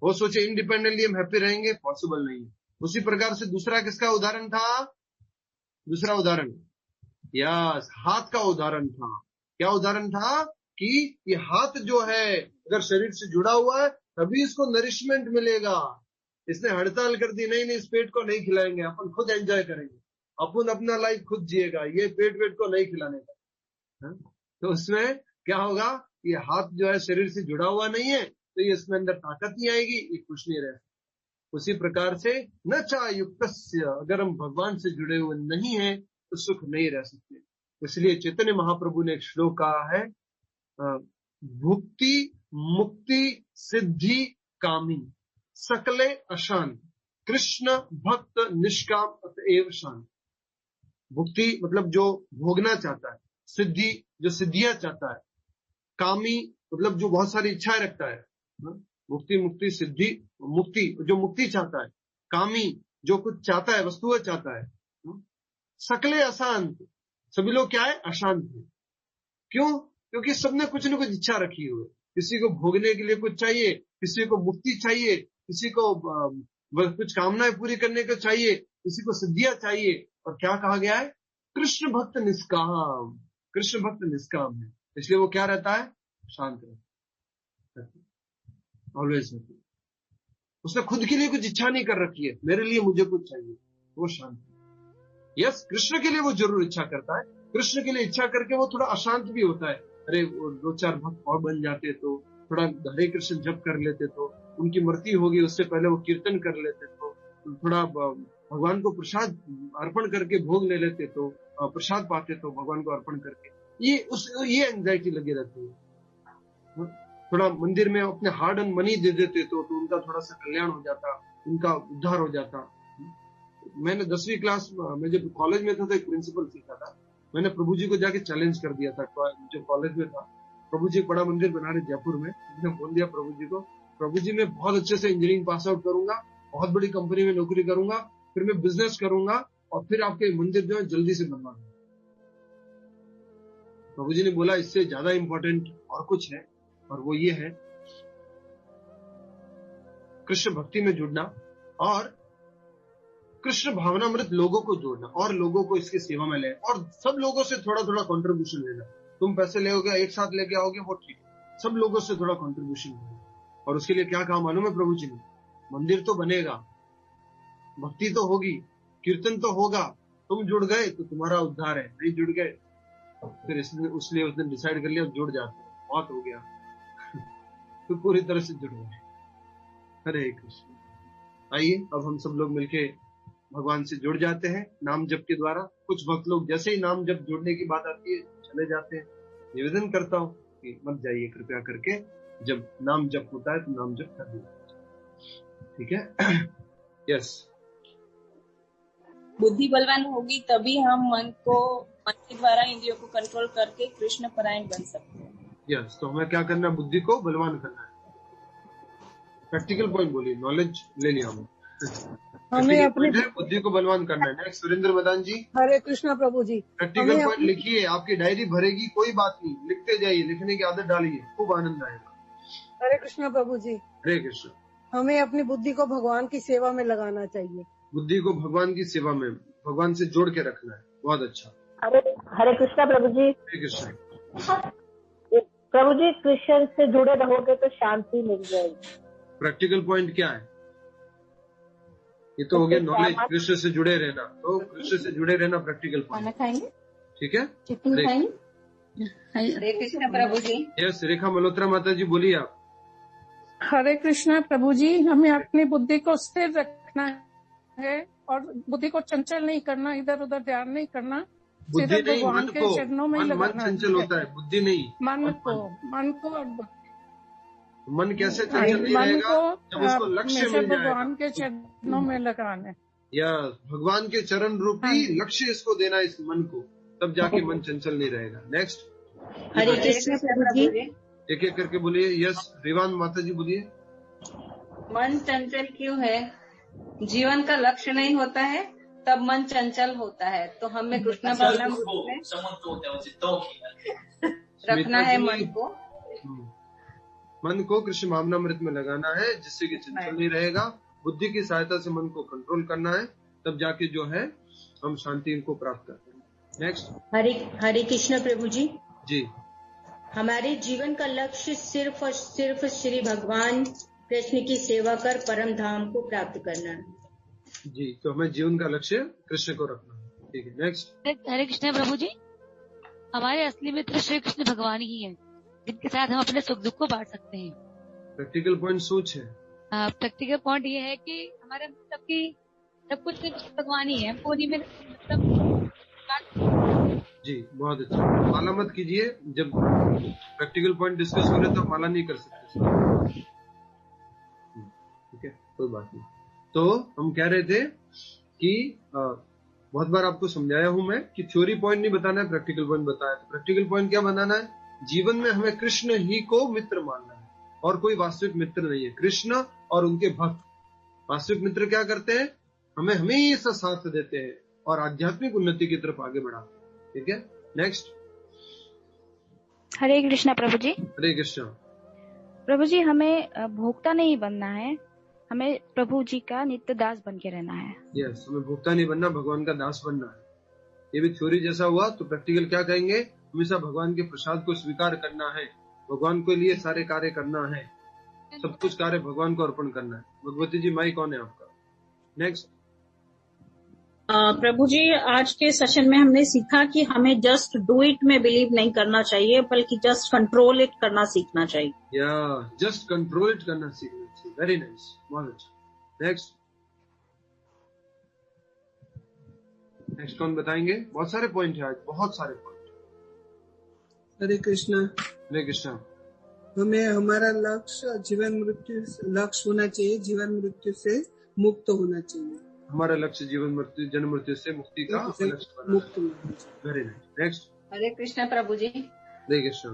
वो सोचे इंडिपेंडेंटली हम हैप्पी रहेंगे, पॉसिबल नहीं है। उसी प्रकार से दूसरा किसका उदाहरण था? दूसरा उदाहरण यस, हाथ का उदाहरण था। क्या उदाहरण था? कि ये हाथ जो है अगर शरीर से जुड़ा हुआ है तभी इसको नरिशमेंट मिलेगा। इसने हड़ताल कर दी, नहीं इस पेट को नहीं खिलाएंगे, अपन खुद एंजॉय करेंगे, अपन अपना लाइफ खुद जिएगा, ये पेट को नहीं खिलाने का। तो उसमें क्या होगा? ये हाथ जो है शरीर से जुड़ा हुआ नहीं है तो ये इसमें अंदर ताकत नहीं आएगी, ये खुश नहीं रह सकता। उसी प्रकार से न चायुक्तस्य, अगर हम भगवान से जुड़े हुए नहीं है तो सुख नहीं रह सकते। इसलिए चैतन्य महाप्रभु ने एक श्लोक कहा है, भुक्ति मुक्ति सिद्धि कामी सकले अशांत कृष्ण भक्त निष्काम अतएव शांत। भुक्ति मतलब जो भोगना चाहता है, सिद्धि जो सिद्धियां चाहता है, कामी मतलब जो बहुत सारी इच्छाएं रखता है। भुक्ति मुक्ति सिद्धि, मुक्ति जो मुक्ति चाहता है, कामी जो कुछ चाहता है, वस्तुएं चाहता है। सकले अशांत, सभी लोग क्या है? अशांत है। क्यों? क्योंकि सबने कुछ न कुछ इच्छा रखी हुई है। किसी को भोगने के लिए कुछ चाहिए, किसी को मुक्ति चाहिए, किसी को कुछ कामनाएं पूरी करने को चाहिए, किसी को सिद्धियां चाहिए। और क्या कहा गया है? कृष्ण भक्त निष्काम, कृष्ण भक्त निष्काम है, इसलिए वो क्या रहता है? शांत रहता है, ऑलवेज। उसने खुद के लिए कुछ इच्छा नहीं कर रखी है, मेरे लिए मुझे कुछ चाहिए, वो शांत है। यस, कृष्ण के लिए वो जरूर इच्छा करता है, कृष्ण के लिए इच्छा करके वो थोड़ा अशांत भी होता है। अरे वो 2-4 भक्त और बन जाते तो, थोड़ा हरे कृष्ण जप कर लेते तो, उनकी मृत्यु होगी उससे पहले वो कीर्तन कर लेते तो, थोड़ा भगवान को प्रसाद अर्पण करके भोग ले लेते तो, प्रसाद पाते तो भगवान को अर्पण करके। ये एंजाइटी लगी रहती है। थोड़ा मंदिर में अपने हार्ड एंड मनी दे देते तो उनका थोड़ा सा कल्याण हो जाता, उनका उद्धार हो जाता। मैंने 10वीं क्लास में जब कॉलेज में था तो एक प्रिंसिपल सीखा था, मैंने प्रभु जी को जाके चैलेंज कर दिया था। जो कॉलेज में था, प्रभु जी बड़ा मंदिर बना रहे जयपुर में, मैंने बोल दिया प्रभु जी को, प्रभु जी मैं बहुत अच्छे से इंजीनियरिंग पास आउट करूंगा, बहुत बड़ी कंपनी में नौकरी करूंगा, फिर मैं बिजनेस करूंगा और फिर आपके मंदिर जो है जल्दी से बनवा दूंगा। प्रभु जी ने बोला इससे ज्यादा इंपॉर्टेंट और कुछ है, और वो ये है कृष्ण भक्ति में जुड़ना और कृष्ण भावनामृत लोगों को जोड़ना और लोगों को इसकी सेवा में ले, और सब लोगों से थोड़ा थोड़ा कंट्रीब्यूशन लेना। तुम पैसे ले एक साथ लेके आओगे वो ठीक, सब लोगों से थोड़ा कंट्रीब्यूशन लेना। और उसके लिए क्या कहा मालूम है प्रभु जी ने? मंदिर तो बनेगा, भक्ति तो होगी, कीर्तन तो होगा, तुम जुड़ गए तो तुम्हारा उद्धार है, नहीं जुड़ गए फिर इसलिए उसने डिसाइड कर लिया जुड़ जाते हैं, बहुत हो गया तो पूरी तरह से जुड़ गए। हरे कृष्ण। आइए अब हम सब लोग मिलके भगवान से जुड़ जाते हैं नाम जप के द्वारा। कुछ भक्त लोग जैसे ही नाम जप जुड़ने की बात आती है चले जाते हैं। निवेदन करता हूँ कि मत जाइए कृपया करके, जब नाम जप होता है तो नाम जप कर दीजिए, ठीक है। यस। बुद्धि बलवान होगी तभी हम मन के द्वारा इंद्रियों को कंट्रोल करके कृष्ण परायण बन सकते हैं। यस, तो हमें क्या करना है? बुद्धि को बलवान करना है। प्रैक्टिकल पॉइंट बोलिए, नॉलेज ले लिया हमें अपनी बुद्धि को बलवान करना है। नेक्स्ट सुरेंद्र मदान जी। हरे कृष्णा प्रभु जी। प्रैक्टिकल पॉइंट लिखिए, आपकी डायरी भरेगी, कोई बात नहीं, लिखते जाइए, लिखने की आदत डालिए, खूब आनंद आएगा। हरे कृष्णा प्रभु जी। हरे कृष्ण। हमें अपनी बुद्धि को भगवान की सेवा में लगाना चाहिए। बुद्धि को भगवान की सेवा में, भगवान से जोड़ के रखना है। बहुत अच्छा। हरे कृष्णा प्रभु जी। हरे कृष्ण। प्रभु जी, कृष्ण से जुड़े रहोगे तो शांति मिल जाएगी। प्रैक्टिकल पॉइंट क्या है? ये तो हो गया नॉलेज, कृष्ण से जुड़े रहना। तो कृष्ण से जुड़े रहना प्रैक्टिकल पॉइंट, खाएंगे, ठीक है। हरे कृष्ण प्रभु जी। यस, रेखा मल्होत्रा माता जी बोलिए आप। हरे कृष्णा प्रभु जी। हमें अपनी बुद्धि को स्थिर रखना है और बुद्धि को चंचल नहीं करना, इधर उधर ध्यान नहीं करना, बुद्धि नहीं, मन को। चरणों में मन चंचल होता है, बुद्धि नहीं। मन को और मन कैसे चंचल नहीं रहेगा? जब उसको लक्ष्य मिल जाएगा। भगवान के चरणों में लगाना है, या भगवान के चरण रूपी लक्ष्य इसको देना इस मन को, तब जाके मन चंचल नहीं रहेगा। नेक्स्ट। हरे कृष्ण प्रभु जी। एक एक करके बोलिए। यस, रिवान माता जी बोलिए। मन चंचल क्यों है? जीवन का लक्ष्य नहीं होता है तब मन चंचल होता है, तो हमें कृष्ण बलराम रखना है मन को। मन को कृष्ण भावनामृत में लगाना है, जिससे कि चंचल नहीं रहेगा। बुद्धि की सहायता से मन को कंट्रोल करना है, तब जाके जो है हम शांति को प्राप्त करते हैं। नेक्स्ट। हरे कृष्ण प्रभु जी। जी। हमारे जीवन का लक्ष्य सिर्फ और सिर्फ श्री भगवान कृष्ण की सेवा कर परम धाम को प्राप्त करना है। जी, तो हमें जीवन का लक्ष्य कृष्ण को रखना है, ठीक है। नेक्स्ट। हरे कृष्ण प्रभु जी। हमारे असली मित्र श्री कृष्ण भगवान ही हैं, जिनके साथ हम अपने सुख दुख को बांट सकते हैं। प्रैक्टिकल पॉइंट सोच है। प्रैक्टिकल पॉइंट ये है कि हमारे मतलब की सब कुछ भगवान ही है, पूरी में मतलब। जी, बहुत अच्छा। माला मत कीजिए, जब प्रैक्टिकल पॉइंट डिस्कस हो रहे तो माला नहीं कर सकते, ठीक है, कोई बात नहीं। तो हम कह रहे थे कि बहुत बार आपको समझाया हूं मैं कि थ्योरी पॉइंट नहीं बताना है, प्रैक्टिकल पॉइंट बताया। तो प्रैक्टिकल पॉइंट क्या बनाना है? जीवन में हमें कृष्ण ही को मित्र मानना है और कोई वास्तविक मित्र नहीं है। कृष्ण और उनके भक्त वास्तविक मित्र क्या करते हैं? हमें हमेशा साथ देते हैं और आध्यात्मिक उन्नति की तरफ आगे बढ़ाते हैं, ठीक है। नेक्स्ट। हरे कृष्णा प्रभु जी। हरे कृष्णा प्रभु जी। हमें भोक्ता नहीं बनना है, हमें प्रभु जी का नित्य दास बन के रहना है। यस, हमें भोक्ता नहीं बनना, भगवान का दास बनना है। ये भी थ्योरी जैसा हुआ। तो प्रैक्टिकल क्या कहेंगे? हमेशा भगवान के प्रसाद को स्वीकार करना है, भगवान के लिए सारे कार्य करना है, सब कुछ कार्य भगवान को अर्पण करना है। भगवती जी, माइक कौन है आपका? नेक्स्ट। प्रभु जी, आज के सेशन में हमने सीखा कि हमें जस्ट डू इट में बिलीव नहीं करना चाहिए, बल्कि जस्ट कंट्रोल इट करना सीखना चाहिए। या जस्ट कंट्रोल इट करना सीखना चाहिए। वेरी नाइस, बहुत अच्छा। नेक्स्ट। नेक्स्ट कौन बताएंगे? बहुत सारे पॉइंट है आज, बहुत सारे पॉइंट। हरे कृष्णा। हरे कृष्णा। हमें हमारा लक्ष्य जीवन मृत्यु लक्ष्य होना चाहिए, जीवन मृत्यु से मुक्त होना चाहिए। हमारा लक्ष्य जीवन मृत्यु जन्म मृत्यु से मुक्ति का लक्ष्य मुक्त। Very nice. नेक्स्ट। हरे कृष्ण प्रभु जी। हरे कृष्ण।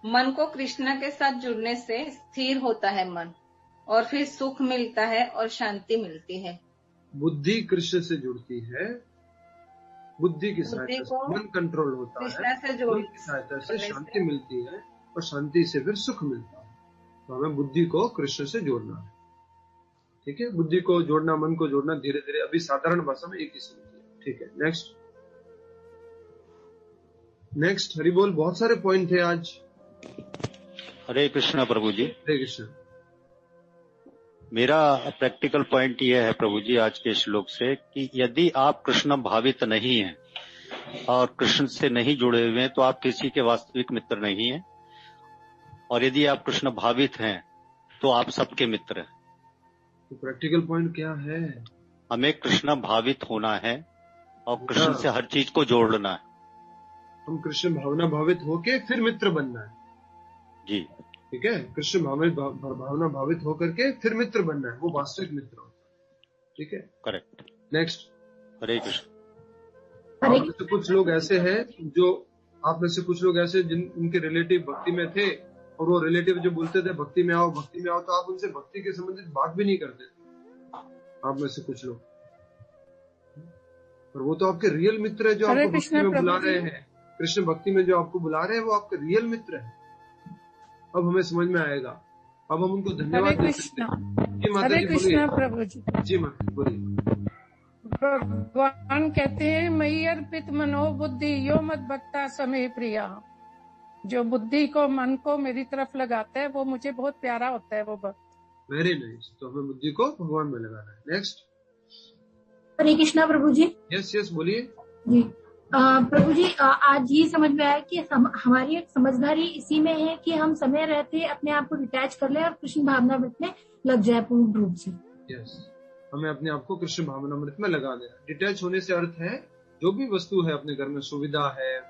मन को कृष्ण के साथ जुड़ने से स्थिर होता है मन, और फिर सुख मिलता है और शांति मिलती है। बुद्धि कृष्ण से जुड़ती है, बुद्धि की सहायता से मन कंट्रोल होता है, मन की सहायता से शांति मिलती है और शांति से फिर सुख मिलता है। तो हमें बुद्धि को कृष्ण से जोड़ना है, ठीक है। बुद्धि को जोड़ना, मन को जोड़ना धीरे धीरे, अभी साधारण भाषा में एक ही समझिए, ठीक है। नेक्स्ट। नेक्स्ट। हरि बोल। बहुत सारे पॉइंट थे आज। हरे कृष्ण प्रभु जी। हरे कृष्ण। मेरा प्रैक्टिकल पॉइंट यह है प्रभु जी आज के श्लोक से कि यदि आप कृष्ण भावित नहीं हैं और कृष्ण से नहीं जुड़े हुए हैं तो आप किसी के वास्तविक मित्र नहीं हैं, और यदि आप कृष्ण भावित हैं तो आप सबके मित्र हैं। तो प्रैक्टिकल पॉइंट क्या है? हमें कृष्ण भावित होना है और कृष्ण से हर चीज को जोड़ना है। हम कृष्ण भावना भावित होके फिर मित्र बनना है। जी ठीक है, कृष्ण भावना भावित होकर के फिर मित्र बनना है, वो वास्तविक मित्र होता है। ठीक है, करेक्ट। नेक्स्ट। हरे कृष्ण। आप में से कुछ लोग ऐसे हैं जिन उनके रिलेटिव भक्ति में थे और वो रिलेटिव जो बोलते थे भक्ति में आओ, तो आप उनसे भक्ति के संबंधित बात भी नहीं करते थे। आप में से कुछ लोग, और वो तो आपके रियल मित्र है जो आपको भक्ति में बुला रहे हैं। कृष्ण भक्ति में जो आपको बुला रहे हैं वो आपके रियल मित्र है। अब हमें समझ में आएगा, अब हम उनको धन्यवाद दे सकते हैं। हरे कृष्णा प्रभु जी। जी माता बोलिए। भगवान कहते हैं मयि अर्पित मनोबुद्धि यो मत भक्ता समय प्रिया। जो बुद्धि को मन को मेरी तरफ लगाता है वो मुझे बहुत प्यारा होता है वो भक्त। Very nice. तो हमें बुद्धि को भगवान में लगाना है। नेक्स्ट। हरे कृष्णा प्रभु जी। यस बोलिए जी। प्रभु जी आज ये समझ में आया कि हमारी समझदारी इसी में है कि हम समय रहते अपने आप को डिटैच कर ले और कृष्ण भावनामृत में लग जाए पूर्ण रूप से। यस, हमें अपने आप को कृष्ण भावनामृत में लगा देना। डिटैच होने से अर्थ है जो भी वस्तु है अपने घर में, सुविधा है,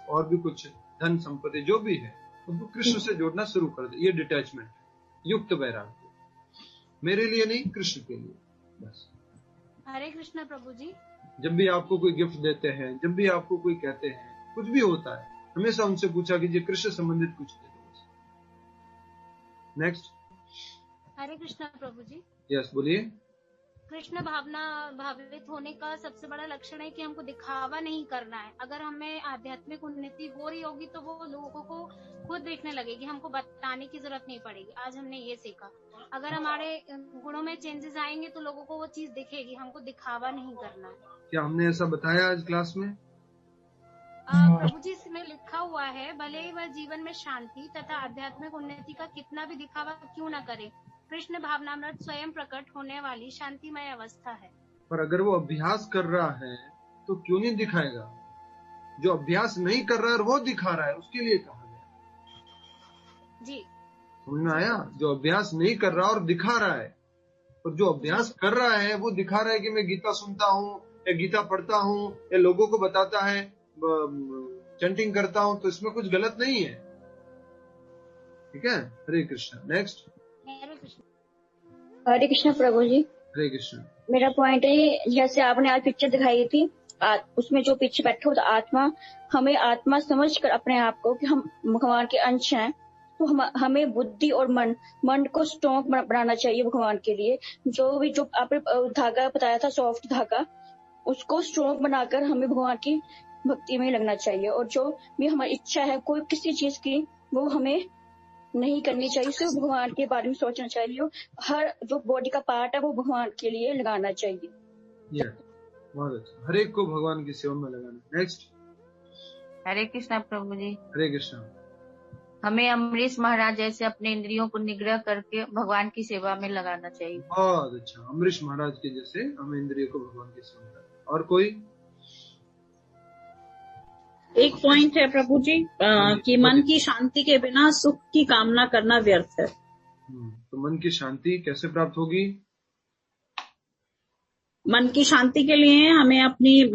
और भी कुछ धन संपत्ति जो भी है, उसको कृष्ण से जोड़ना शुरू कर दे। ये डिटैचमेंट, युक्त वैराग्य, मेरे लिए नहीं कृष्ण के लिए बस। हरे कृष्ण प्रभु जी। जब भी आपको कोई गिफ्ट देते हैं, जब भी आपको कोई कहते हैं, कुछ भी होता है, हमेशा उनसे पूछा कीजिए कृष्ण संबंधित कुछ दे दो। नेक्स्ट। हरे कृष्ण प्रभु जी। यस बोलिए। कृष्ण भावना भावित होने का सबसे बड़ा लक्षण है कि हमको दिखावा नहीं करना है। अगर हमें आध्यात्मिक उन्नति हो रही होगी तो वो लोगों को खुद देखने लगेगी, हमको बताने की जरूरत नहीं पड़ेगी। आज हमने ये सीखा, अगर हमारे गुणों में चेंजेस आएंगे तो लोगों को वो चीज दिखेगी, हमको दिखावा नहीं करना है। क्या हमने ऐसा बताया आज क्लास में? प्रभु जी इसमें लिखा हुआ है, भले ही वह जीवन में शांति तथा आध्यात्मिक उन्नति का कितना भी दिखावा क्यों न करे, कृष्ण भावनामृत स्वयं प्रकट होने वाली शांतिमय अवस्था है। पर अगर वो अभ्यास कर रहा है तो क्यों नहीं दिखाएगा? जो अभ्यास नहीं कर रहा है वो दिखा रहा है, उसके लिए कहा गया। जी समझ में आया? जो अभ्यास नहीं कर रहा और दिखा रहा है, और जो अभ्यास कर रहा है वो दिखा रहा है कि मैं गीता सुनता हूँ या गीता पढ़ता हूँ या लोगों को बताता है, चैंटिंग करता हूँ, तो इसमें कुछ गलत नहीं है। ठीक है। हरे कृष्ण। नेक्स्ट। हरे कृष्ण प्रभु जी। हरे कृष्ण। मेरा पॉइंट है, जैसे आपने आज पिक्चर दिखाई थी, उसमें जो पीछे बैठा होता आत्मा, हमें आत्मा समझकर अपने आप को कि हम भगवान के अंश हैं, तो हमें बुद्धि और मन को स्ट्रॉन्ग बनाना चाहिए भगवान के लिए। जो आपने धागा बताया था, सॉफ्ट धागा, उसको स्ट्रॉन्ग बनाकर हमें भगवान की भक्ति में लगना चाहिए। और जो भी हमारी इच्छा है कोई किसी चीज की, वो हमें नहीं करनी चाहिए, सिर्फ भगवान के बारे में सोचना चाहिए। हर जो बॉडी का पार्ट है वो भगवान के लिए लगाना चाहिए। बहुत अच्छा। हर एक को भगवान की सेवा में लगाना। नेक्स्ट। हरे कृष्णा प्रभु जी। हरे कृष्णा। हमें अमरीश महाराज जैसे अपने इंद्रियों को निग्रह करके भगवान की सेवा में लगाना चाहिए। बहुत अच्छा। अमरीश महाराज के जैसे हमें इंद्रियों को भगवान की सेवा में लगाना। और कोई? एक पॉइंट है प्रभु जी कि मन की शांति के बिना सुख की कामना करना व्यर्थ है। तो मन की शांति कैसे प्राप्त होगी? मन की शांति के लिए हमें अपनी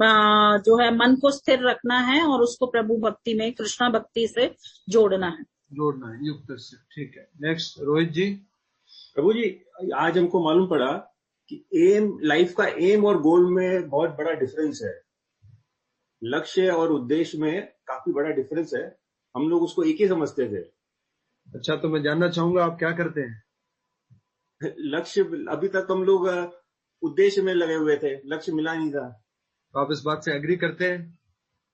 जो है मन को स्थिर रखना है और उसको प्रभु भक्ति में, कृष्णा भक्ति से जोड़ना है। युक्त से। ठीक है। नेक्स्ट। रोहित जी। प्रभु जी, आज हमको मालूम पड़ा कि लाइफ का एम और गोल में बहुत बड़ा डिफरेंस है। लक्ष्य और उद्देश्य में काफी बड़ा डिफरेंस है। हम लोग उसको एक ही समझते थे। अच्छा, तो मैं जानना चाहूंगा आप क्या करते हैं? लक्ष्य, अभी तक हम लोग उद्देश्य में लगे हुए थे, लक्ष्य मिला नहीं था। तो आप इस बात से एग्री करते हैं?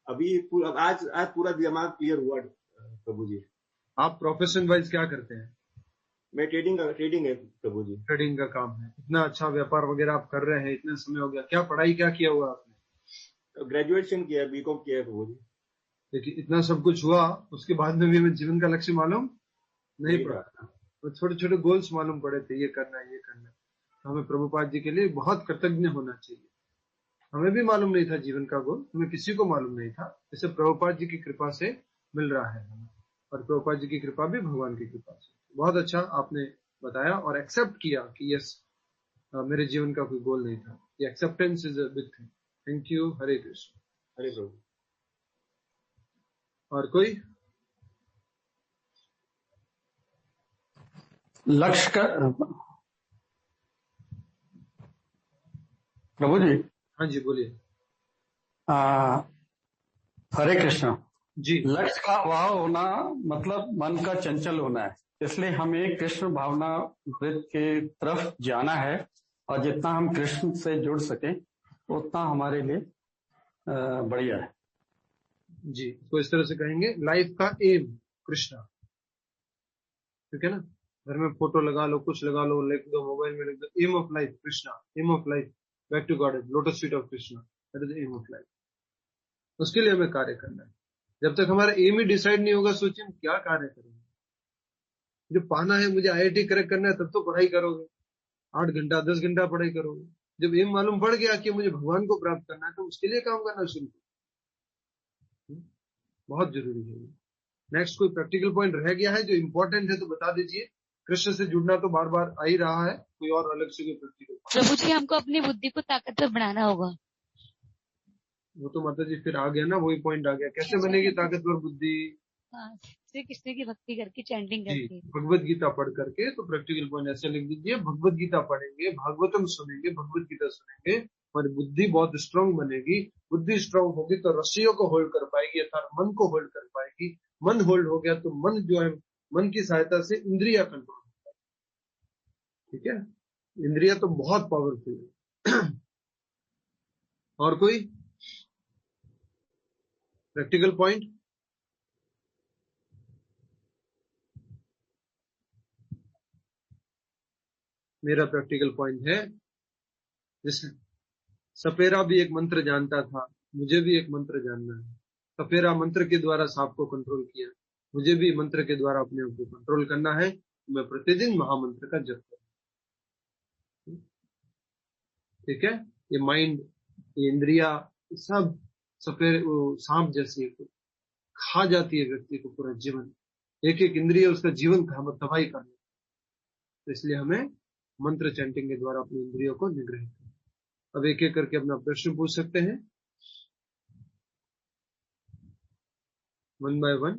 अभी आज पूरा दिमाग क्लियर हुआ प्रभु जी। आप प्रोफेशन वाइज क्या करते हैं? मैं ट्रेडिंग है प्रभु जी। ट्रेडिंग का काम है। इतना अच्छा व्यापार वगैरह आप कर रहे हैं, इतना समय हो गया, क्या पढ़ाई क्या किया हुआ आपने? ग्रेजुएशन किया, बीकॉम किया है प्रभु जी। देखिए, इतना सब कुछ हुआ, उसके बाद में भी हमें जीवन का लक्ष्य मालूम नहीं पड़ा। तो छोटे छोटे गोल्स मालूम पड़े थे, ये करना है, ये करना है। हमें प्रभुपाद जी के लिए बहुत कृतज्ञ होना चाहिए। हमें भी मालूम नहीं था जीवन का गोल, हमें किसी को मालूम नहीं था, इसे प्रभुपाद जी की कृपा से मिल रहा है हमें, और प्रभुपाद जी की कृपा भी भगवान की कृपा से। बहुत अच्छा आपने बताया और एक्सेप्ट किया कि यस, मेरे जीवन का कोई गोल नहीं था। ये acceptance is a big thing. Thank you. Hare Krishna. हरे प्रभु। और कोई लक्ष्य का प्रभु जी? हाँ जी बोलिए। हरे कृष्ण जी। लक्ष्य का अभाव होना मतलब मन का चंचल होना है, इसलिए हमें कृष्ण भावना वृत्त के तरफ जाना है, और जितना हम कृष्ण से जुड़ सके उतना हमारे लिए बढ़िया है। जी, तो इस तरह से कहेंगे लाइफ का एम कृष्णा, ठीक है ना। घर में फोटो लगा लो, कुछ लगा लो, लिख दो, मोबाइल में लिख दो, aim of life Krishna, aim of life back to God, lotus feet of Krishna, that is aim of life. उसके लिए हमें कार्य करना है। जब तक हमारा एम ही डिसाइड नहीं होगा, सोचिए हम क्या कार्य करेंगे। जो पाना है, मुझे IIT क्रैक करना है, तब तो पढ़ाई करोगे, 8 घंटा 10 घंटा पढ़ाई करोगे। जब एम मालूम पड़ गया कि मुझे भगवान को प्राप्त करना है, तो उसके लिए काम करना शुरू करो। बहुत जरूरी है। नेक्स्ट कोई प्रैक्टिकल पॉइंट रह गया है जो इम्पोर्टेंट है तो बता दीजिए। कृष्ण से जुड़ना तो बार बार आ ही रहा है, कोई और अलग से कोई प्रैक्टिकल। प्रभु जी, हमको अपनी बुद्धि को ताकतवर बनाना होगा। वो तो माता जी फिर आ गया ना, वही पॉइंट आ गया। कैसे बनेगी ताकतवर बुद्धि? श्री कृष्ण की भक्ति करके, चैंटिंग करके, भगवत गीता पढ़ करके। तो प्रैक्टिकल पॉइंट ऐसे लिख दीजिए, भगवत गीता पढ़ेंगे, भागवतम सुनेंगे, भगवत गीता सुनेंगे, हमारी बुद्धि बहुत स्ट्रांग बनेगी। बुद्धि स्ट्रांग होगी तो रस्सियों को होल्ड कर पाएगी, अर्थात मन को होल्ड कर पाएगी। मन होल्ड हो गया तो मन जो है, मन की सहायता से इंद्रिया कंट्रोल होता है, ठीक है। इंद्रिया तो बहुत पावरफुल है। और कोई प्रैक्टिकल पॉइंट? मेरा प्रैक्टिकल पॉइंट है, जिस सपेरा भी एक मंत्र जानता था, मुझे भी एक मंत्र जानना है। सपेरा मंत्र के द्वारा सांप को कंट्रोल किया, मुझे भी मंत्र के द्वारा अपने आप को कंट्रोल करना है। मैं प्रतिदिन महामंत्र का जप करूं, ठीक है। ये माइंड, ये इंद्रिया, सब सांप जैसी खा जाती है व्यक्ति को पूरा जीवन। एक एक इंद्रिय उसका जीवन तबाही करना। तो इसलिए हमें मंत्र चैंटिंग के द्वारा अपनी इंद्रियों को निग्रह करना। अब एक एक करके अपना प्रश्न पूछ सकते हैं, 1 by 1।